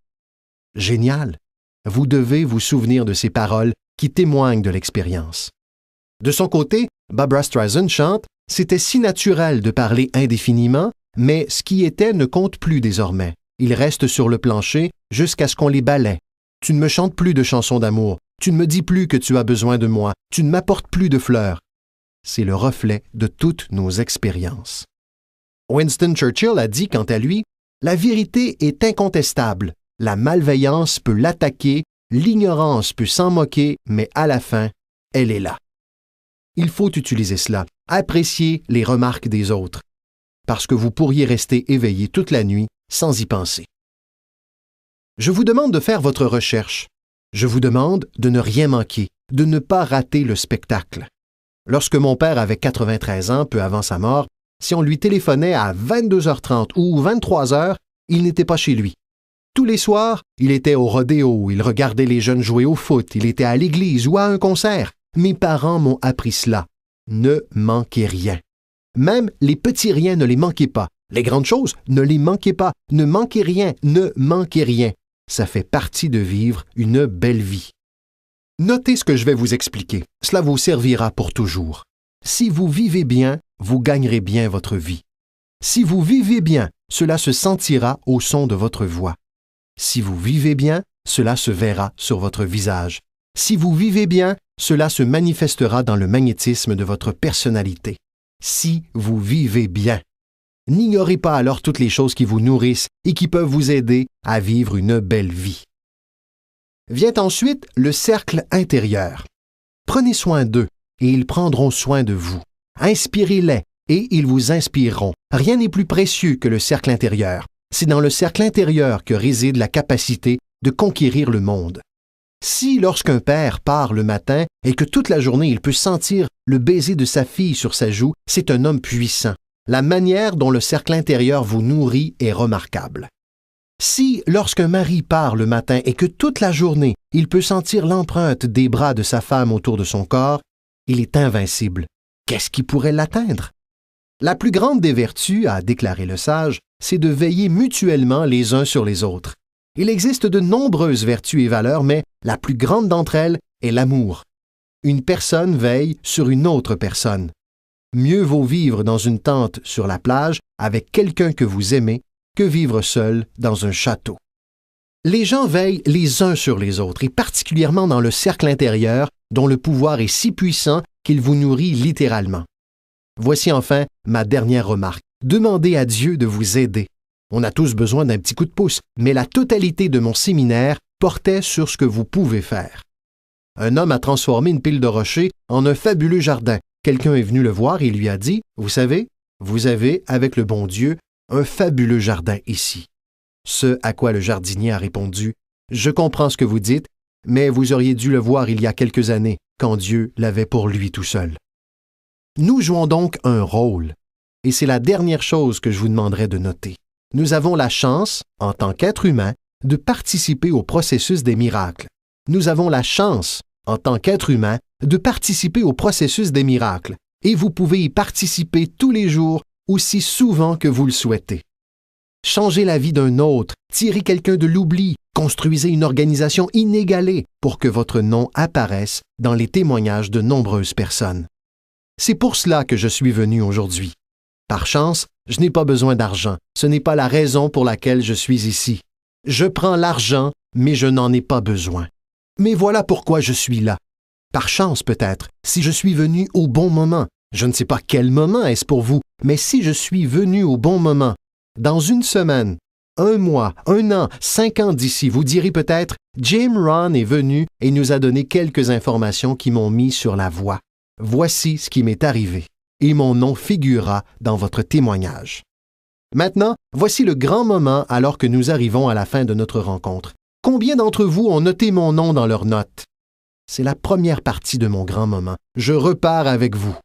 Génial! Vous devez vous souvenir de ces paroles qui témoignent de l'expérience. De son côté, Barbra Streisand chante « C'était si naturel de parler indéfiniment, mais ce qui était ne compte plus désormais. Ils restent sur le plancher jusqu'à ce qu'on les balaie. Tu ne me chantes plus de chansons d'amour. Tu ne me dis plus que tu as besoin de moi. Tu ne m'apportes plus de fleurs. » C'est le reflet de toutes nos expériences. Winston Churchill a dit, quant à lui, « La vérité est incontestable. La malveillance peut l'attaquer, l'ignorance peut s'en moquer, mais à la fin, elle est là. » Il faut utiliser cela, apprécier les remarques des autres, parce que vous pourriez rester éveillé toute la nuit sans y penser. Je vous demande de faire votre recherche. Je vous demande de ne rien manquer, de ne pas rater le spectacle. Lorsque mon père avait 93 ans, peu avant sa mort, si on lui téléphonait à 22h30 ou 23h, il n'était pas chez lui. Tous les soirs, il était au rodéo, il regardait les jeunes jouer au foot, il était à l'église ou à un concert. Mes parents m'ont appris cela. Ne manquez rien. Même les petits riens, ne les manquez pas. Les grandes choses, ne les manquez pas. Ne manquez rien, ne manquez rien. Ça fait partie de vivre une belle vie. Notez ce que je vais vous expliquer. Cela vous servira pour toujours. Si vous vivez bien, vous gagnerez bien votre vie. Si vous vivez bien, cela se sentira au son de votre voix. Si vous vivez bien, cela se verra sur votre visage. Si vous vivez bien, cela se manifestera dans le magnétisme de votre personnalité. Si vous vivez bien. N'ignorez pas alors toutes les choses qui vous nourrissent et qui peuvent vous aider à vivre une belle vie. Vient ensuite le cercle intérieur. Prenez soin d'eux et ils prendront soin de vous. Inspirez-les et ils vous inspireront. Rien n'est plus précieux que le cercle intérieur. C'est dans le cercle intérieur que réside la capacité de conquérir le monde. Si, lorsqu'un père part le matin et que toute la journée il peut sentir le baiser de sa fille sur sa joue, c'est un homme puissant. La manière dont le cercle intérieur vous nourrit est remarquable. Si, lorsqu'un mari part le matin et que toute la journée il peut sentir l'empreinte des bras de sa femme autour de son corps, il est invincible. Qu'est-ce qui pourrait l'atteindre? La plus grande des vertus, a déclaré le sage, c'est de veiller mutuellement les uns sur les autres. Il existe de nombreuses vertus et valeurs, mais la plus grande d'entre elles est l'amour. Une personne veille sur une autre personne. Mieux vaut vivre dans une tente sur la plage avec quelqu'un que vous aimez que vivre seul dans un château. Les gens veillent les uns sur les autres, et particulièrement dans le cercle intérieur, dont le pouvoir est si puissant qu'il vous nourrit littéralement. Voici enfin ma dernière remarque. Demandez à Dieu de vous aider. On a tous besoin d'un petit coup de pouce, mais la totalité de mon séminaire portait sur ce que vous pouvez faire. Un homme a transformé une pile de rochers en un fabuleux jardin. Quelqu'un est venu le voir et lui a dit « Vous savez, vous avez, avec le bon Dieu, un fabuleux jardin ici. » Ce à quoi le jardinier a répondu « Je comprends ce que vous dites, mais vous auriez dû le voir il y a quelques années, quand Dieu l'avait pour lui tout seul. » Nous jouons donc un rôle, et c'est la dernière chose que je vous demanderai de noter. Nous avons la chance, en tant qu'être humain, de participer au processus des miracles. Nous avons la chance, en tant qu'être humain, de participer au processus des miracles, et vous pouvez y participer tous les jours, aussi souvent que vous le souhaitez. changez la vie d'un autre, tirez quelqu'un de l'oubli, construisez une organisation inégalée pour que votre nom apparaisse dans les témoignages de nombreuses personnes. C'est pour cela que je suis venu aujourd'hui. Par chance, je n'ai pas besoin d'argent. Ce n'est pas la raison pour laquelle je suis ici. Je prends l'argent, mais je n'en ai pas besoin. Mais voilà pourquoi je suis là. Par chance peut-être, si je suis venu au bon moment. Je ne sais pas quel moment est-ce pour vous, mais si je suis venu au bon moment, dans une semaine, 1 mois, 1 an, 5 ans d'ici, vous direz peut-être « Jim Rohn est venu et nous a donné quelques informations qui m'ont mis sur la voie. Voici ce qui m'est arrivé. » Et mon nom figurera dans votre témoignage. Maintenant, voici le grand moment alors que nous arrivons à la fin de notre rencontre. Combien d'entre vous ont noté mon nom dans leurs notes? C'est la première partie de mon grand moment. Je repars avec vous.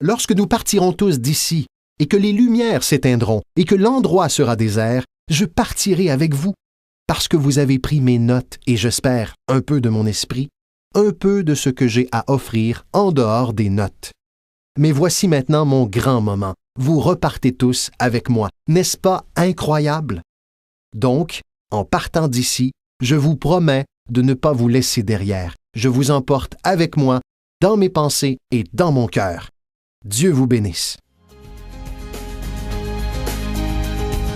Lorsque nous partirons tous d'ici, et que les lumières s'éteindront, et que l'endroit sera désert, je partirai avec vous, parce que vous avez pris mes notes et j'espère un peu de mon esprit, un peu de ce que j'ai à offrir en dehors des notes. Mais voici maintenant mon grand moment. Vous repartez tous avec moi. N'est-ce pas incroyable? Donc, en partant d'ici, je vous promets de ne pas vous laisser derrière. Je vous emporte avec moi, dans mes pensées et dans mon cœur. Dieu vous bénisse.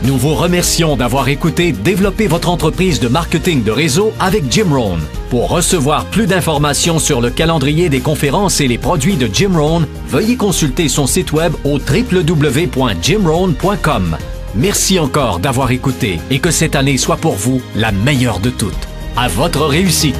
Nous vous remercions d'avoir écouté Développer votre entreprise de marketing de réseau avec Jim Rohn. Pour recevoir plus d'informations sur le calendrier des conférences et les produits de Jim Rohn, veuillez consulter son site web au www.jimrohn.com. Merci encore d'avoir écouté et que cette année soit pour vous la meilleure de toutes. À votre réussite!